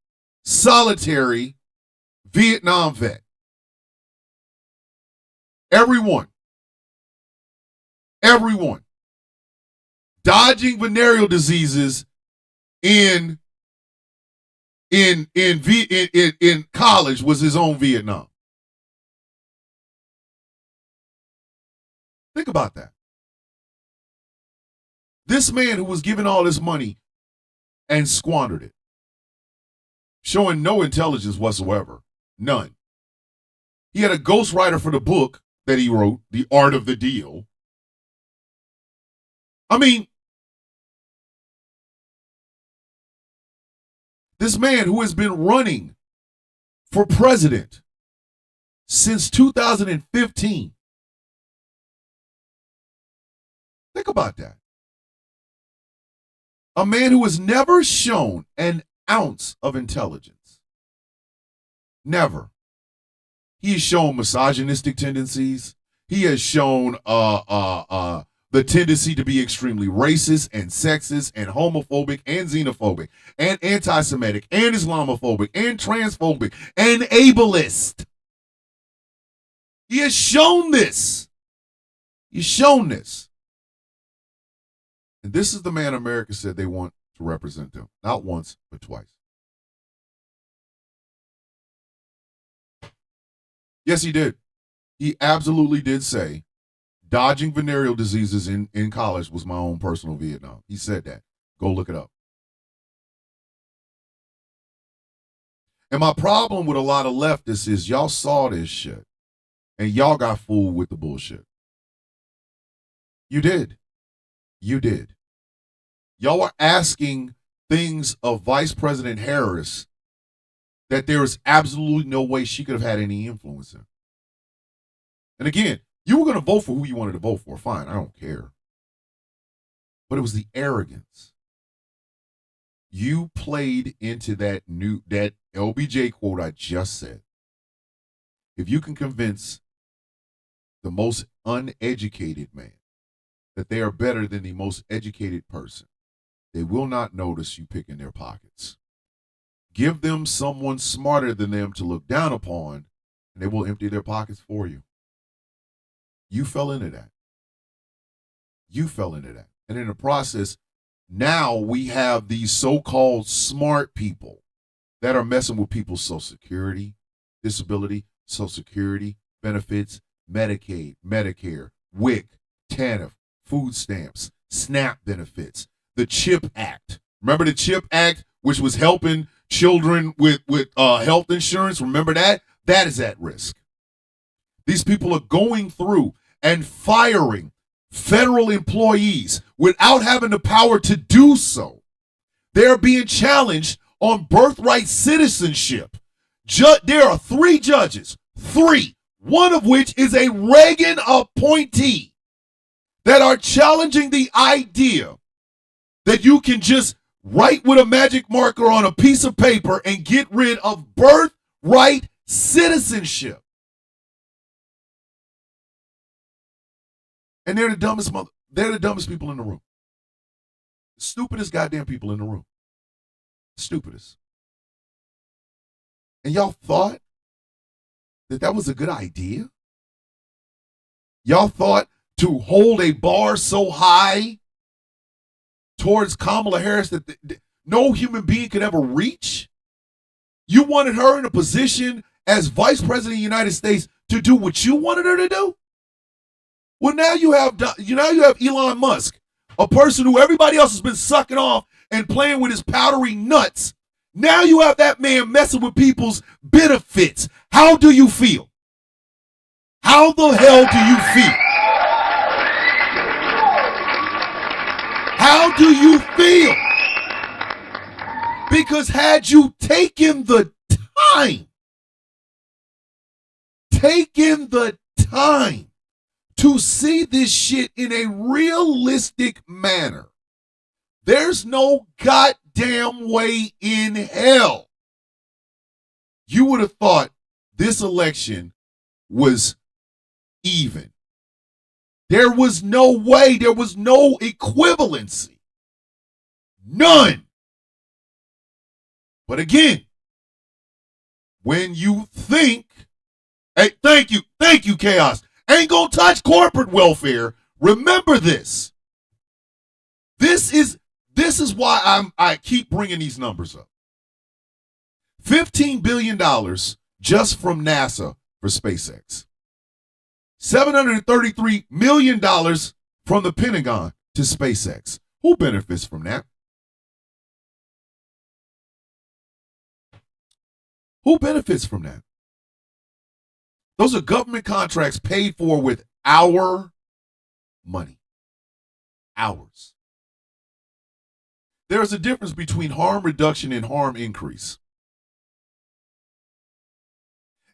solitary Vietnam vet. Everyone. Dodging venereal diseases in college was his own Vietnam. Think about that. This man who was given all this money and squandered it, showing no intelligence whatsoever, none. He had a ghostwriter for the book that he wrote, The Art of the Deal. I mean, this man who has been running for president since 2015. Think about that. A man who has never shown an ounce of intelligence. Never. He has shown misogynistic tendencies. He has shown the tendency to be extremely racist and sexist and homophobic and xenophobic and anti-Semitic and Islamophobic and transphobic and ableist. He has shown this. He's shown this. And this is the man America said they want to represent them. Not once, but twice. Yes, he did. He absolutely did say dodging venereal diseases in college was my own personal Vietnam. He said that. Go look it up. And my problem with a lot of leftists is y'all saw this shit and y'all got fooled with the bullshit. You did. You did. Y'all were asking things of Vice President Harris that there is absolutely no way she could have had any influence in. And again, you were going to vote for who you wanted to vote for. Fine, I don't care. But it was the arrogance. You played into that LBJ quote I just said. If you can convince the most uneducated man that they are better than the most educated person, they will not notice you picking their pockets. Give them someone smarter than them to look down upon, and they will empty their pockets for you. You fell into that. You fell into that. And in the process, now we have these so-called smart people that are messing with people's Social Security, disability, Social Security, benefits, Medicaid, Medicare, WIC, TANF, food stamps, SNAP benefits, the CHIP Act. Remember the CHIP Act, which was helping children with health insurance? Remember that? That is at risk. These people are going through and firing federal employees without having the power to do so. They're being challenged on birthright citizenship. There are 3 judges, 3, one of which is a Reagan appointee, that are challenging the idea that you can just write with a magic marker on a piece of paper and get rid of birthright citizenship. And they're the dumbest people in the room. The stupidest goddamn people in the room. Stupidest. And y'all thought that was a good idea? Y'all thought to hold a bar so high towards Kamala Harris that no human being could ever reach? You wanted her in a position as Vice President of the United States to do what you wanted her to do? Well, now you have Elon Musk, a person who everybody else has been sucking off and playing with his powdery nuts. Now you have that man messing with people's benefits. How do you feel? How the hell do you feel? How do you feel? Because had you taken the time to see this shit in a realistic manner, there's no goddamn way in hell you would have thought this election was even. There was no way. There was no equivalency. None. But again, when you think, hey, thank you, Chaos, ain't gonna touch corporate welfare, remember this. This is why I keep bringing these numbers up. $15 billion just from NASA for SpaceX. $733 million from the Pentagon to SpaceX. Who benefits from that? Who benefits from that? Those are government contracts paid for with our money. Ours. There is a difference between harm reduction and harm increase.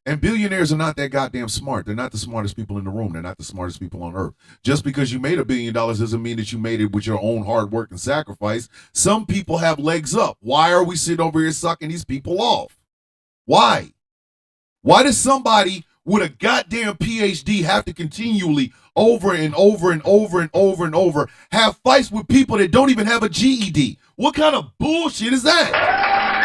And billionaires are not that goddamn smart. They're not the smartest people in the room. They're not the smartest people on earth. Just because you made $1 billion doesn't mean that you made it with your own hard work and sacrifice. Some people have legs up. Why are we sitting over here sucking these people off? Why? Why does somebody with a goddamn PhD have to continually over and over and over and over and over have fights with people that don't even have a GED? What kind of bullshit is that?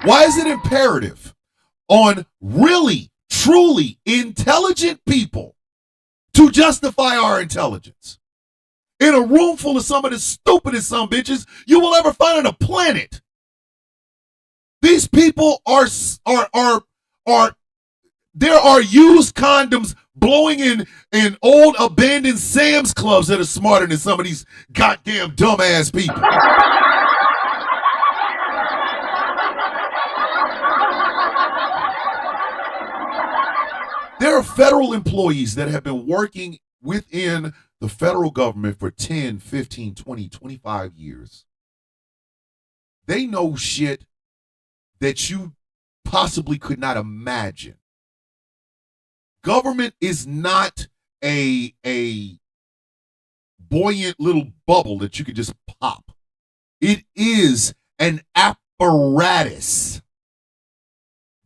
Why is it imperative on really, truly intelligent people to justify our intelligence? In a room full of some of the stupidest some bitches you will ever find on the planet. These people there are used condoms blowing in old abandoned Sam's Clubs that are smarter than some of these goddamn dumbass people. There are federal employees that have been working within the federal government for 10, 15, 20, 25 years. They know shit that you possibly could not imagine. Government is not a buoyant little bubble that you can just pop. It is an apparatus.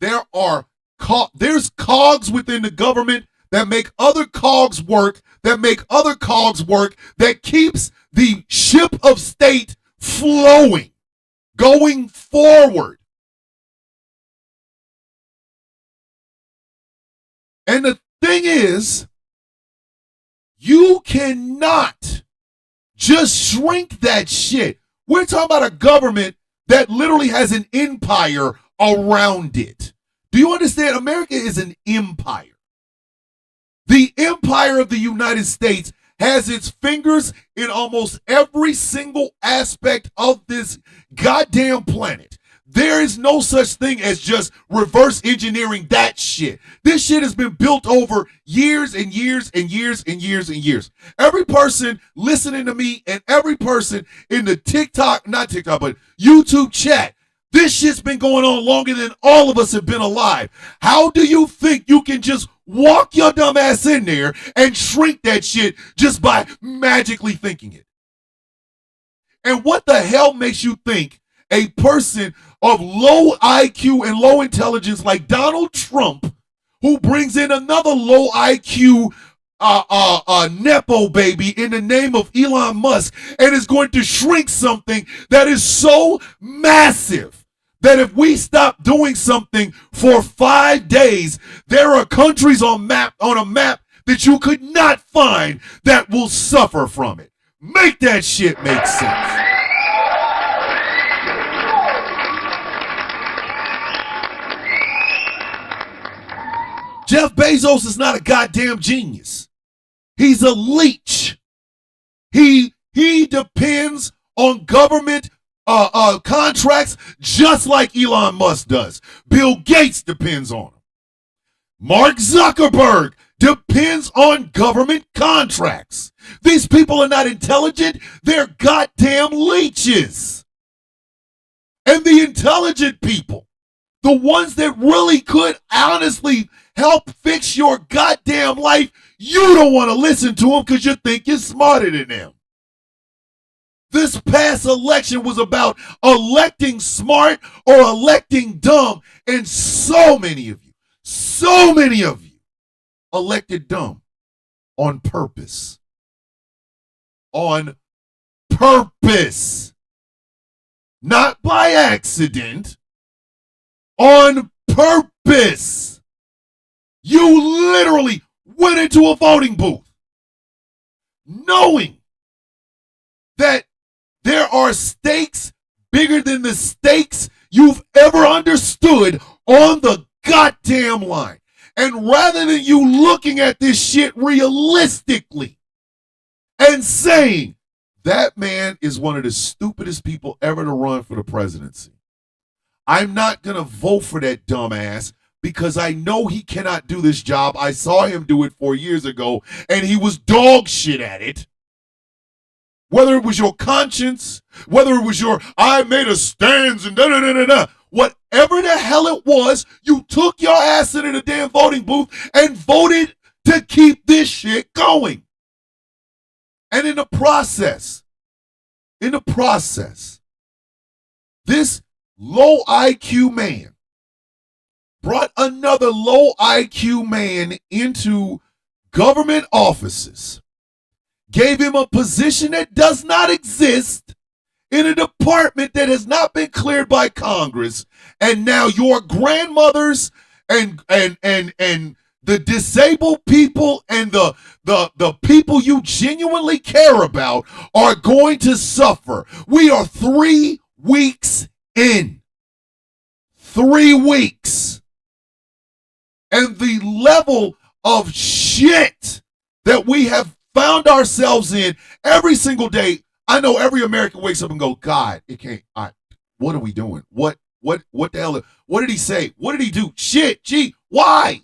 There's cogs within the government that make other cogs work, that keeps the ship of state flowing, going forward. And the thing is, you cannot just shrink that shit. We're talking about a government that literally has an empire around it. Do you understand? America is an empire. The empire of the United States has its fingers in almost every single aspect of this goddamn planet. There is no such thing as just reverse engineering that shit. This shit has been built over years and years and years and years and years. Every person listening to me and every person in the not TikTok, but YouTube chat, this shit's been going on longer than all of us have been alive. How do you think you can just walk your dumb ass in there and shrink that shit just by magically thinking it? And what the hell makes you think a person of low IQ and low intelligence like Donald Trump, who brings in another low IQ Nepo baby in the name of Elon Musk, and is going to shrink something that is so massive that if we stop doing something for 5 days, there are countries on a map that you could not find that will suffer from it. Make that shit make sense. Jeff Bezos is not a goddamn genius. He's a leech. He depends on government contracts just like Elon Musk does. Bill Gates depends on him. Mark Zuckerberg depends on government contracts. These people are not intelligent. They're goddamn leeches. And the intelligent people, the ones that really could honestly help fix your goddamn life, you don't want to listen to them because you think you're smarter than them. This past election was about electing smart or electing dumb, and so many of you elected dumb on purpose. On purpose. Not by accident. On purpose. You literally went into a voting booth knowing that there are stakes bigger than the stakes you've ever understood on the goddamn line. And rather than you looking at this shit realistically and saying, that man is one of the stupidest people ever to run for the presidency, I'm not going to vote for that dumbass because I know he cannot do this job. I saw him do it 4 years ago, and he was dog shit at it. Whether it was your conscience, whether it was your, I made a stance and da-da-da-da-da, whatever the hell it was, you took your ass into the damn voting booth and voted to keep this shit going. And in the process, this low IQ man brought another low IQ man into government offices, gave him a position that does not exist in a department that has not been cleared by Congress, and now your grandmothers and the disabled people and the people you genuinely care about are going to suffer. We are 3 weeks in. 3 weeks. And the level of shit that we have found ourselves in every single day. I know every American wakes up and go, God, it can't. What are we doing? What the hell? What did he say? What did he do? Shit, gee, why?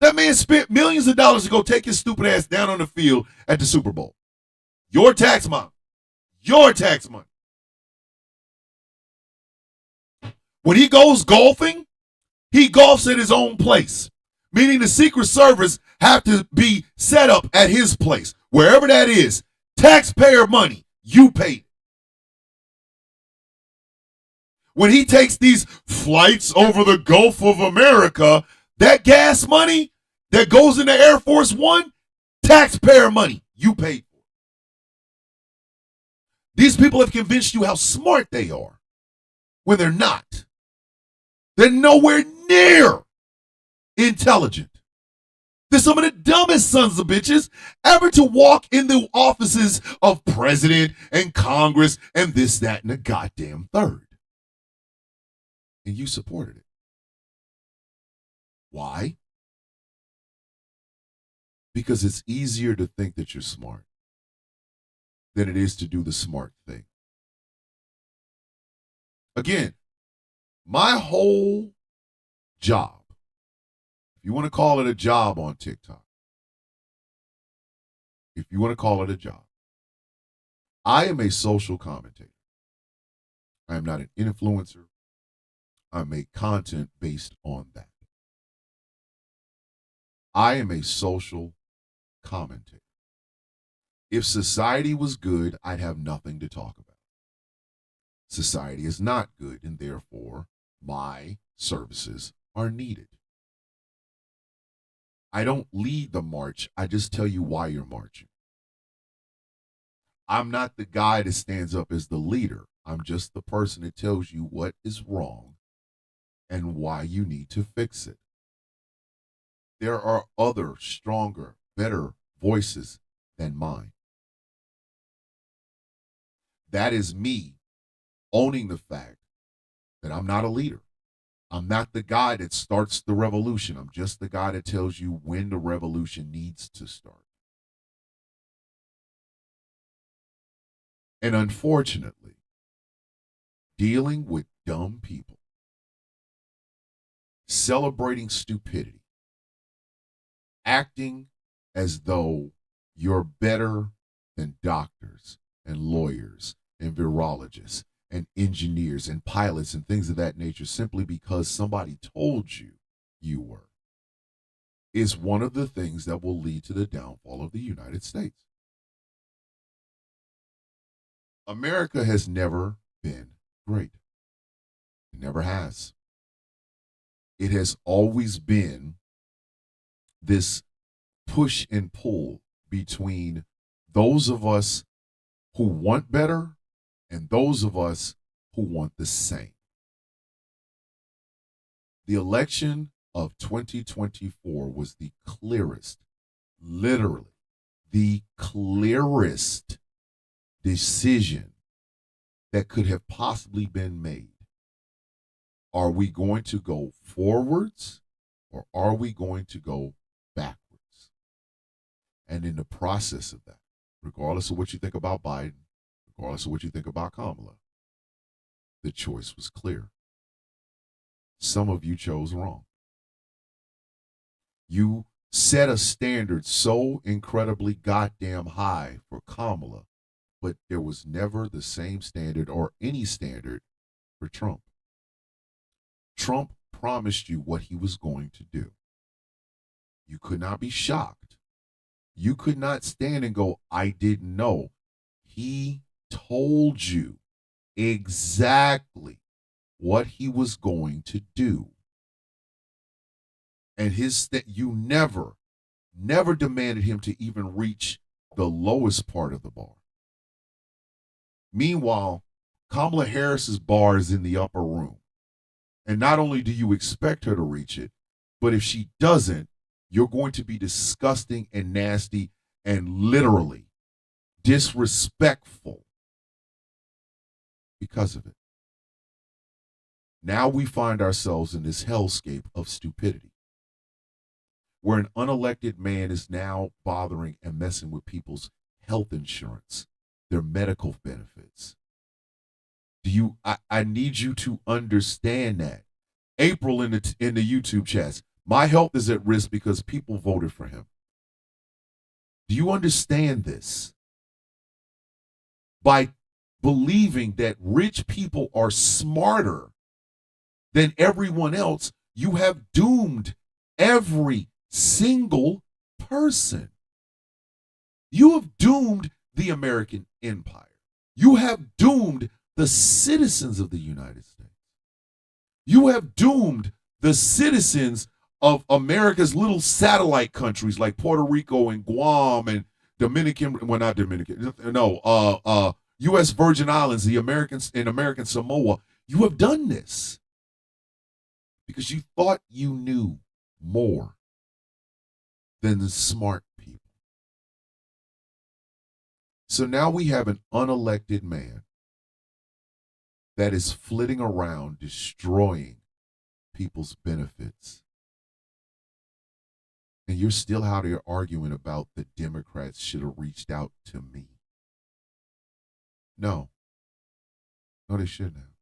That man spent millions of dollars to go take his stupid ass down on the field at the Super Bowl. Your tax money. Your tax money. When he goes golfing, he golfs at his own place, meaning the Secret Service have to be set up at his place. Wherever that is, taxpayer money, you pay. When he takes these flights over the Gulf of America, that gas money that goes into Air Force One, taxpayer money, you pay for. These people have convinced you how smart they are when they're not. They're nowhere near intelligent. They're some of the dumbest sons of bitches ever to walk in the offices of president and Congress and this, that, and the goddamn third. And you supported it. Why? Because it's easier to think that you're smart than it is to do the smart thing. Again, my whole job, if you want to call it a job on TikTok, if you want to call it a job, I am a social commentator. I am not an influencer. I make content based on that. I am a social commentator. If society was good, I'd have nothing to talk about. Society is not good, and therefore my services are needed. I don't lead the march. I just tell you why you're marching. I'm not the guy that stands up as the leader. I'm just the person that tells you what is wrong and why you need to fix it. There are other, stronger, better voices than mine. That is me owning the fact that I'm not a leader. I'm not the guy that starts the revolution. I'm just the guy that tells you when the revolution needs to start. And unfortunately, dealing with dumb people, celebrating stupidity, acting as though you're better than doctors and lawyers and virologists and engineers and pilots and things of that nature simply because somebody told you you were, is one of the things that will lead to the downfall of the United States. America has never been great. It never has. It has always been this push and pull between those of us who want better and those of us who want the same. The election of 2024 was the clearest, literally, the clearest decision that could have possibly been made. Are we going to go forwards or are we going to go backwards? And in the process of that, regardless of what you think about Biden, regardless of what you think about Kamala, the choice was clear. Some of you chose wrong. You set a standard so incredibly goddamn high for Kamala, but there was never the same standard or any standard for Trump. Trump promised you what he was going to do. You could not be shocked. You could not stand and go, I didn't know. He told you exactly what he was going to do. And you never demanded him to even reach the lowest part of the bar. Meanwhile, Kamala Harris's bar is in the upper room. And not only do you expect her to reach it, but if she doesn't, you're going to be disgusting and nasty and literally disrespectful because of it. Now we find ourselves in this hellscape of stupidity, where an unelected man is now bothering and messing with people's health insurance, their medical benefits. I need you to understand that. April in the YouTube chats, my health is at risk because people voted for him. Do you understand this? By believing that rich people are smarter than everyone else, you have doomed every single person. You have doomed the American empire. You have doomed the citizens of the United States. You have doomed the citizens of America's little satellite countries like Puerto Rico and Guam and U.S. Virgin Islands, the Americans and American Samoa. You have done this because you thought you knew more than the smart people. So now we have an unelected man that is flitting around destroying people's benefits And you're still out here arguing about the Democrats should have reached out to me. No. No, they shouldn't have.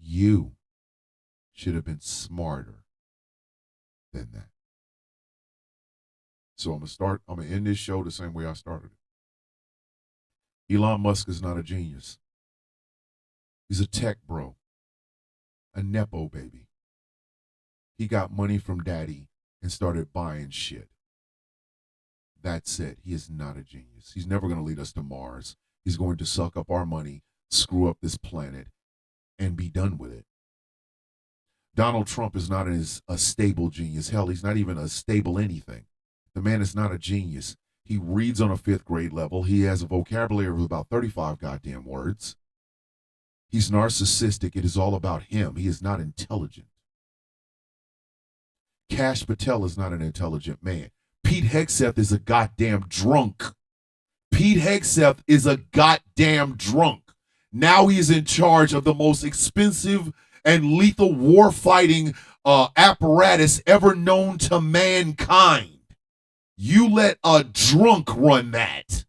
You should have been smarter than that. So I'm going to end this show the same way I started it. Elon Musk is not a genius. He's a tech bro. A Nepo baby. He got money from daddy and started buying shit. That's it. He is not a genius. He's never going to lead us to Mars. He's going to suck up our money, screw up this planet, and be done with it. Donald Trump is not a stable genius. Hell, he's not even a stable anything. The man is not a genius. He reads on a 5th grade level. He has a vocabulary of about 35 goddamn words. He's narcissistic. It is all about him. He is not intelligent. Kash Patel is not an intelligent man. Pete Hegseth is a goddamn drunk. Pete Hegseth is a goddamn drunk. Now he is in charge of the most expensive and lethal war-fighting apparatus ever known to mankind. You let a drunk run that.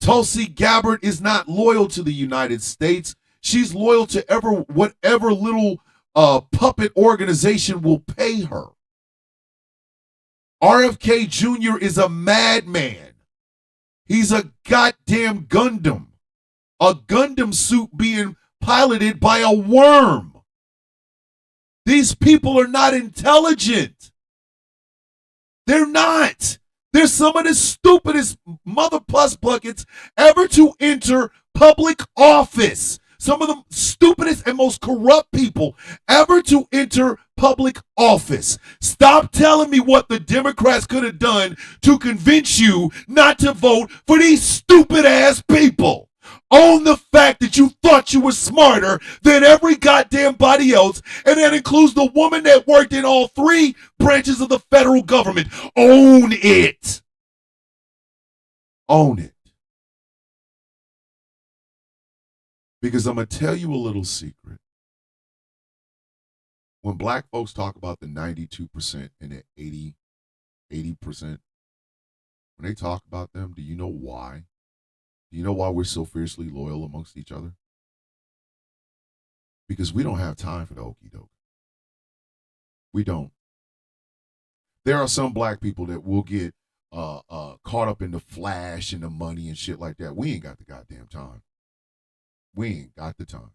Tulsi Gabbard is not loyal to the United States. She's loyal to whatever little puppet organization will pay her. RFK Jr. is a madman. He's a goddamn Gundam. A Gundam suit being piloted by a worm. These people are not intelligent. They're not. They're some of the stupidest mother plus buckets ever to enter public office. Some of the stupidest and most corrupt people ever to enter public office. Stop telling me what the Democrats could have done to convince you not to vote for these stupid ass people. Own the fact that you thought you were smarter than every goddamn body else, and that includes the woman that worked in all 3 branches of the federal government. Own it. Own it. Because I'm going to tell you a little secret. When black folks talk about the 92% and the 80%, when they talk about them, do you know why? Do you know why we're so fiercely loyal amongst each other? Because we don't have time for the okie doke. We don't. There are some black people that will get caught up in the flash and the money and shit like that. We ain't got the goddamn time. We ain't got the time.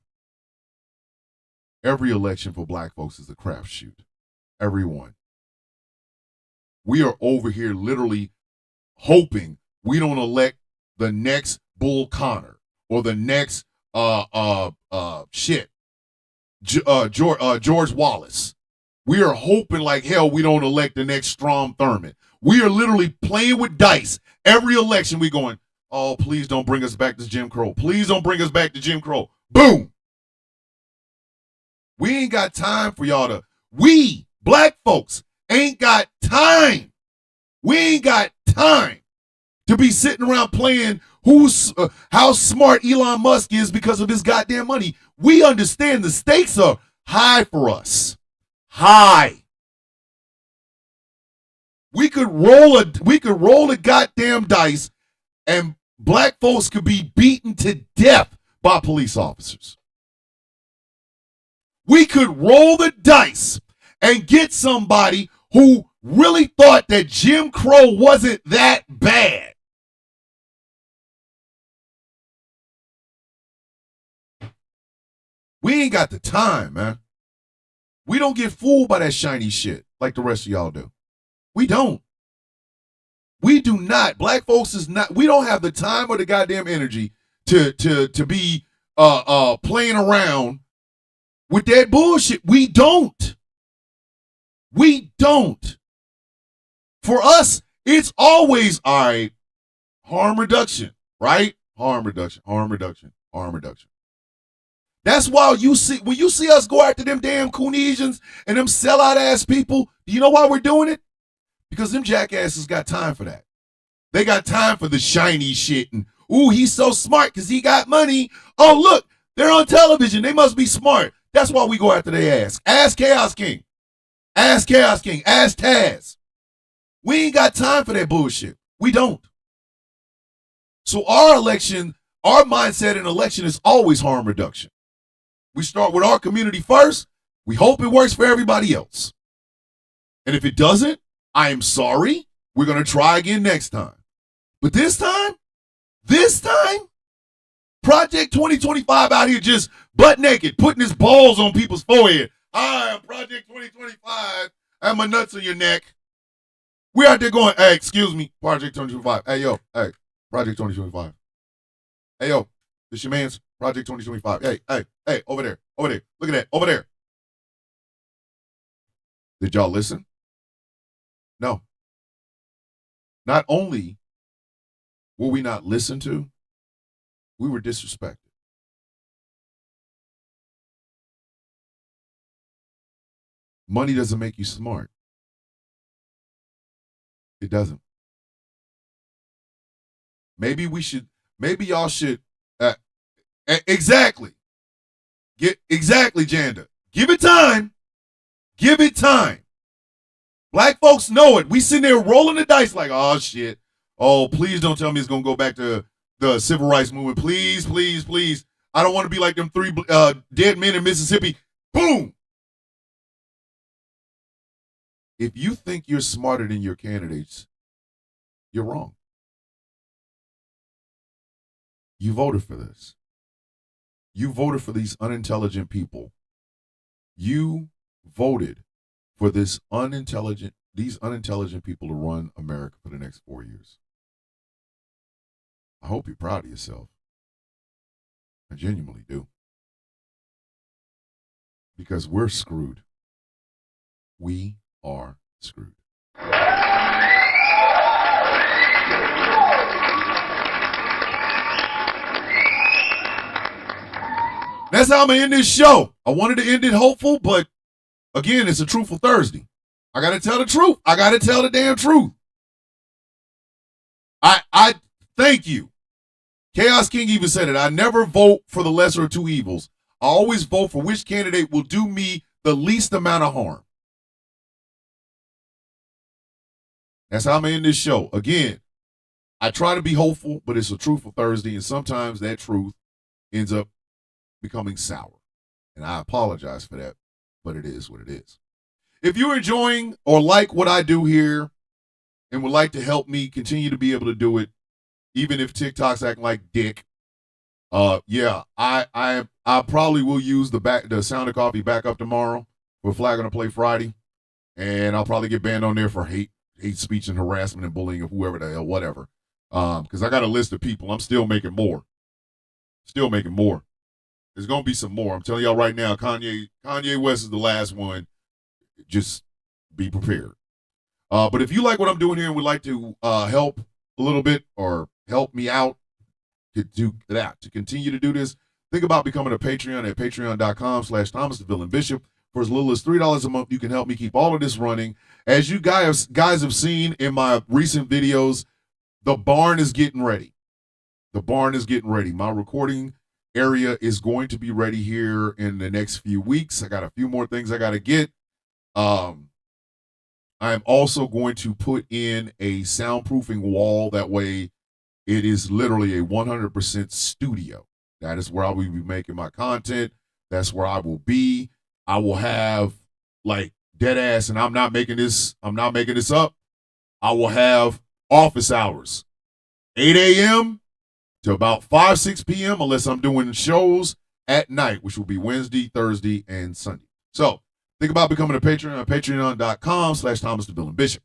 Every election for black folks is a crapshoot. Every one. We are over here literally hoping we don't elect the next Bull Connor or the next George Wallace. We are hoping like hell we don't elect the next Strom Thurmond. We are literally playing with dice. Every election we going, oh, please don't bring us back to Jim Crow. Please don't bring us back to Jim Crow. Boom. We ain't got time for y'all to, we, black folks, ain't got time. We ain't got time to be sitting around playing how smart Elon Musk is because of his goddamn money. We understand the stakes are high for us. High. We could roll a goddamn dice and black folks could be beaten to death by police officers. We could roll the dice and get somebody who really thought that Jim Crow wasn't that bad. We ain't got the time, man. We don't get fooled by that shiny shit like the rest of y'all do. We don't. We do not. Black folks is not. We don't have the time or the goddamn energy to be playing around with that bullshit. We don't. We don't. For us, it's always all right. Harm reduction, right? Harm reduction. Harm reduction. Harm reduction. That's why when you see us go after them damn Coonesians and them sellout ass people, do you know why we're doing it? Because them jackasses got time for that. They got time for the shiny shit and, ooh, he's so smart because he got money. Oh, look, they're on television. They must be smart. That's why we go after their ass. Ask Chaos King. Ask Chaos King. Ask Taz. We ain't got time for that bullshit. We don't. So our mindset in election is always harm reduction. We start with our community first. We hope it works for everybody else. And if it doesn't, I am sorry. We're going to try again next time. But this time, Project 2025 out here just butt naked, putting his balls on people's forehead. I am Project 2025. I have my nuts on your neck. We're out there going, hey, excuse me, Project 2025. Hey, yo, hey, Project 2025. Hey, yo, this your man's Project 2025. Hey, over there. Look at that, over there. Did y'all listen? No. Not only were we not listened to, we were disrespected. Money doesn't make you smart. It doesn't. Maybe y'all should, exactly, Janda. Give it time. Black folks know it. We sitting there rolling the dice like, oh, shit. Oh, please don't tell me it's going to go back to the civil rights movement. Please. I don't want to be like them 3 dead men in Mississippi. Boom. If you think you're smarter than your candidates, you're wrong. You voted for this. You voted for these unintelligent people. You voted for these unintelligent people to run America for the next 4 years. I hope you're proud of yourself. I genuinely do. Because we're screwed. We are screwed. That's how I'm going to end this show. I wanted to end it hopeful, but again, it's a Truthful Thursday. I got to tell the truth. I got to tell the damn truth. I thank you. Chaos King even said it. I never vote for the lesser of two evils. I always vote for which candidate will do me the least amount of harm. That's how I'm going to end this show. Again, I try to be hopeful, but it's a Truthful Thursday, and sometimes that truth ends up becoming sour. And I apologize for that, but it is what it is. If you're enjoying or like what I do here and would like to help me continue to be able to do it, even if TikTok's acting like dick, I probably will use the Sound of Coffee backup tomorrow. We're flag on to play Friday, and I'll probably get banned on there for hate speech and harassment and bullying of whoever the hell, whatever. Because I got a list of people. I'm still making more. There's gonna be some more. I'm telling y'all right now. Kanye West is the last one. Just be prepared. But if you like what I'm doing here and would like to help a little bit or help me out to do that, to continue to do this, think about becoming a Patreon at patreon.com/ThomasTheVillainBishop. For as little as $3 a month, you can help me keep all of this running. As you guys have seen in my recent videos, the barn is getting ready. My recording area is going to be ready here in the next few weeks. I got a few more things I got to get. I am also going to put in a soundproofing wall. That way it is literally a 100% studio. That is where I will be making my content. That's where I will be. I will have like dead ass, and I'm not making this up. I will have office hours, 8 a.m. to about 5, 6 p.m. unless I'm doing shows at night, which will be Wednesday, Thursday, and Sunday. So think about becoming a patron at patreon.com/ThomasTheVillainBishop.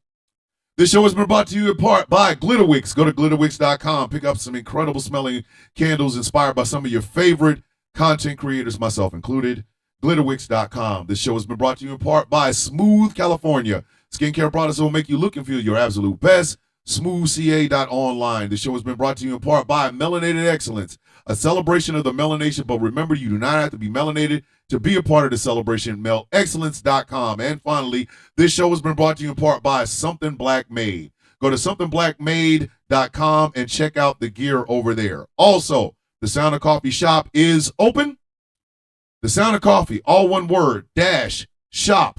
This show has been brought to you in part by Glitterwix. Go to glitterwix.com. Pick up some incredible smelling candles inspired by some of your favorite content creators, myself included. Glitterwix.com. This show has been brought to you in part by Smooth California. Skincare products that will make you look and feel your absolute best. SmoothCA.online. This show has been brought to you in part by Melanated Excellence, a celebration of the melanation. But remember, you do not have to be melanated to be a part of the celebration. MELExcellence.com. And finally, this show has been brought to you in part by Something Black Made. Go to SomethingBlackMade.com and check out the gear over there. Also, the Sound of Coffee shop is open. The Sound of Coffee, all one word, -shop.com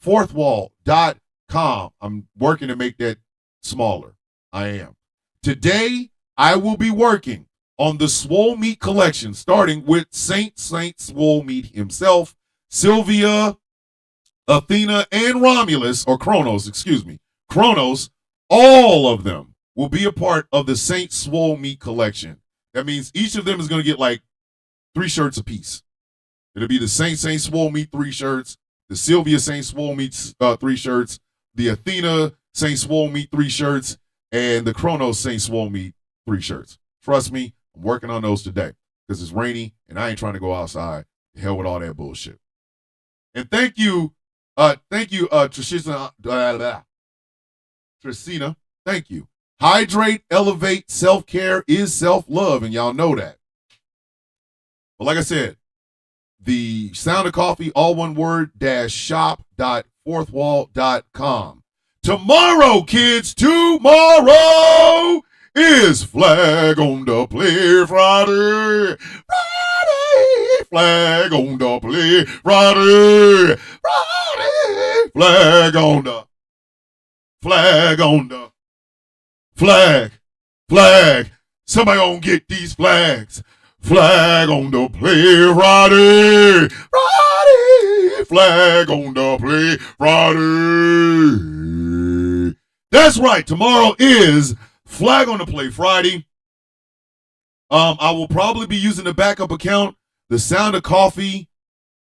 fourthwall.com. I'm working to make that smaller. I am. Today, I will be working on the Swole Meat collection, starting with Saint Swole Meat himself, Sylvia, Athena, and Romulus, or Kronos, excuse me. Kronos, all of them will be a part of the Saint Swole Meat collection. That means each of them is going to get like 3 shirts apiece. It'll be the Saint Swole Meat 3 shirts, the Sylvia Saint Swole Meat 3 shirts, the Athena Saint Swole Meat 3 shirts, and the Kronos Saint Swole Meat 3 shirts. Trust me, I'm working on those today because it's rainy and I ain't trying to go outside. The hell with all that bullshit. And thank you, Trishina. Thank you. Hydrate, elevate, self-care is self-love, and y'all know that. But like I said, the Sound of Coffee, all one word, shop.fourthwall.com. Tomorrow, kids, tomorrow is Flag on the Play Friday. Flag on the Play Friday. Flag on the flag. Somebody gonna get these flags. Flag on the Play Friday. Flag on the Play Friday. That's right. Tomorrow is Flag on the Play Friday. I will probably be using the backup account, The Sound of Coffee,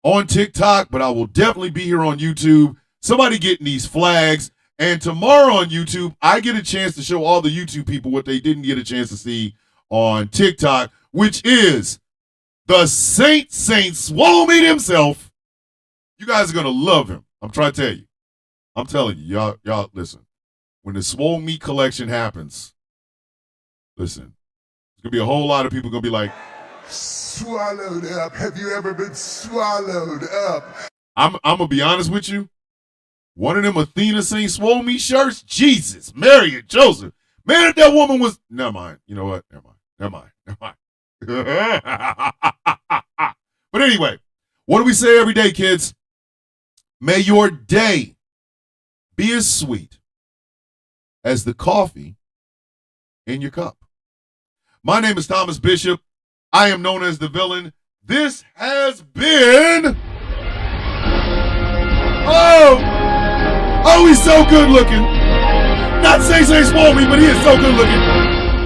on TikTok, but I will definitely be here on YouTube. Somebody getting these flags. And tomorrow on YouTube, I get a chance to show all the YouTube people what they didn't get a chance to see on TikTok, which is the Saint Swole Meat himself. You guys are going to love him. I'm trying to tell you. I'm telling you, y'all listen. When the Swole Meat collection happens, listen, there's going to be a whole lot of people going to be like, swallowed up. Have you ever been swallowed up? I'm going to be honest with you. One of them Athena Saint Swole Meat shirts, Jesus, Mary and Joseph. Man, if that woman was, never mind. You know what? Never mind. But anyway, what do we say every day, kids? May your day be as sweet as the coffee in your cup. My name is Thomas Bishop. I am known as the villain. This has been... Oh, he's so good looking. Not Saint Swole Meat, but he is so good looking.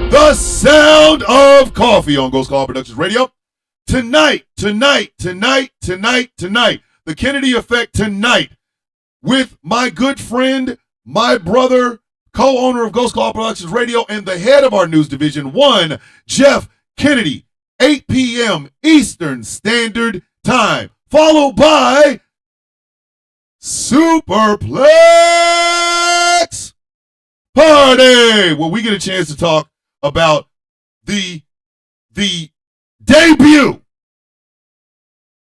The Sound of Coffee on Ghost Call Productions Radio. Tonight. The Kennedy Effect tonight with my good friend, my brother, co-owner of Ghost Call Productions Radio, and the head of our news division, one, Jeff Kennedy, 8 p.m. Eastern Standard Time, followed by Superplex Party, where we get a chance to talk about the debut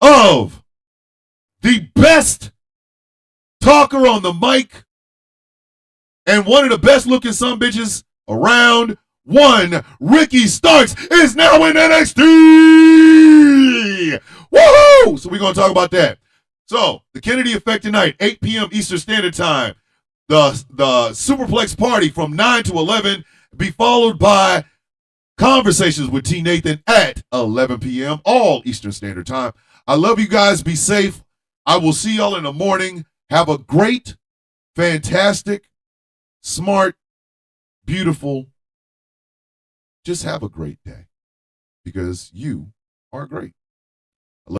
of the best talker on the mic and one of the best looking sumbitches around. One, Ricky Starks is now in NXT. Woohoo! So we're going to talk about that. So, the Kennedy Effect tonight, 8 p.m. Eastern Standard Time. The Superplex Party from 9 to 11, be followed by Conversations with T. Nathan at 11 p.m., all Eastern Standard Time. I love you guys. Be safe. I will see y'all in the morning. Have a great, fantastic, smart, beautiful, just have a great day because you are great.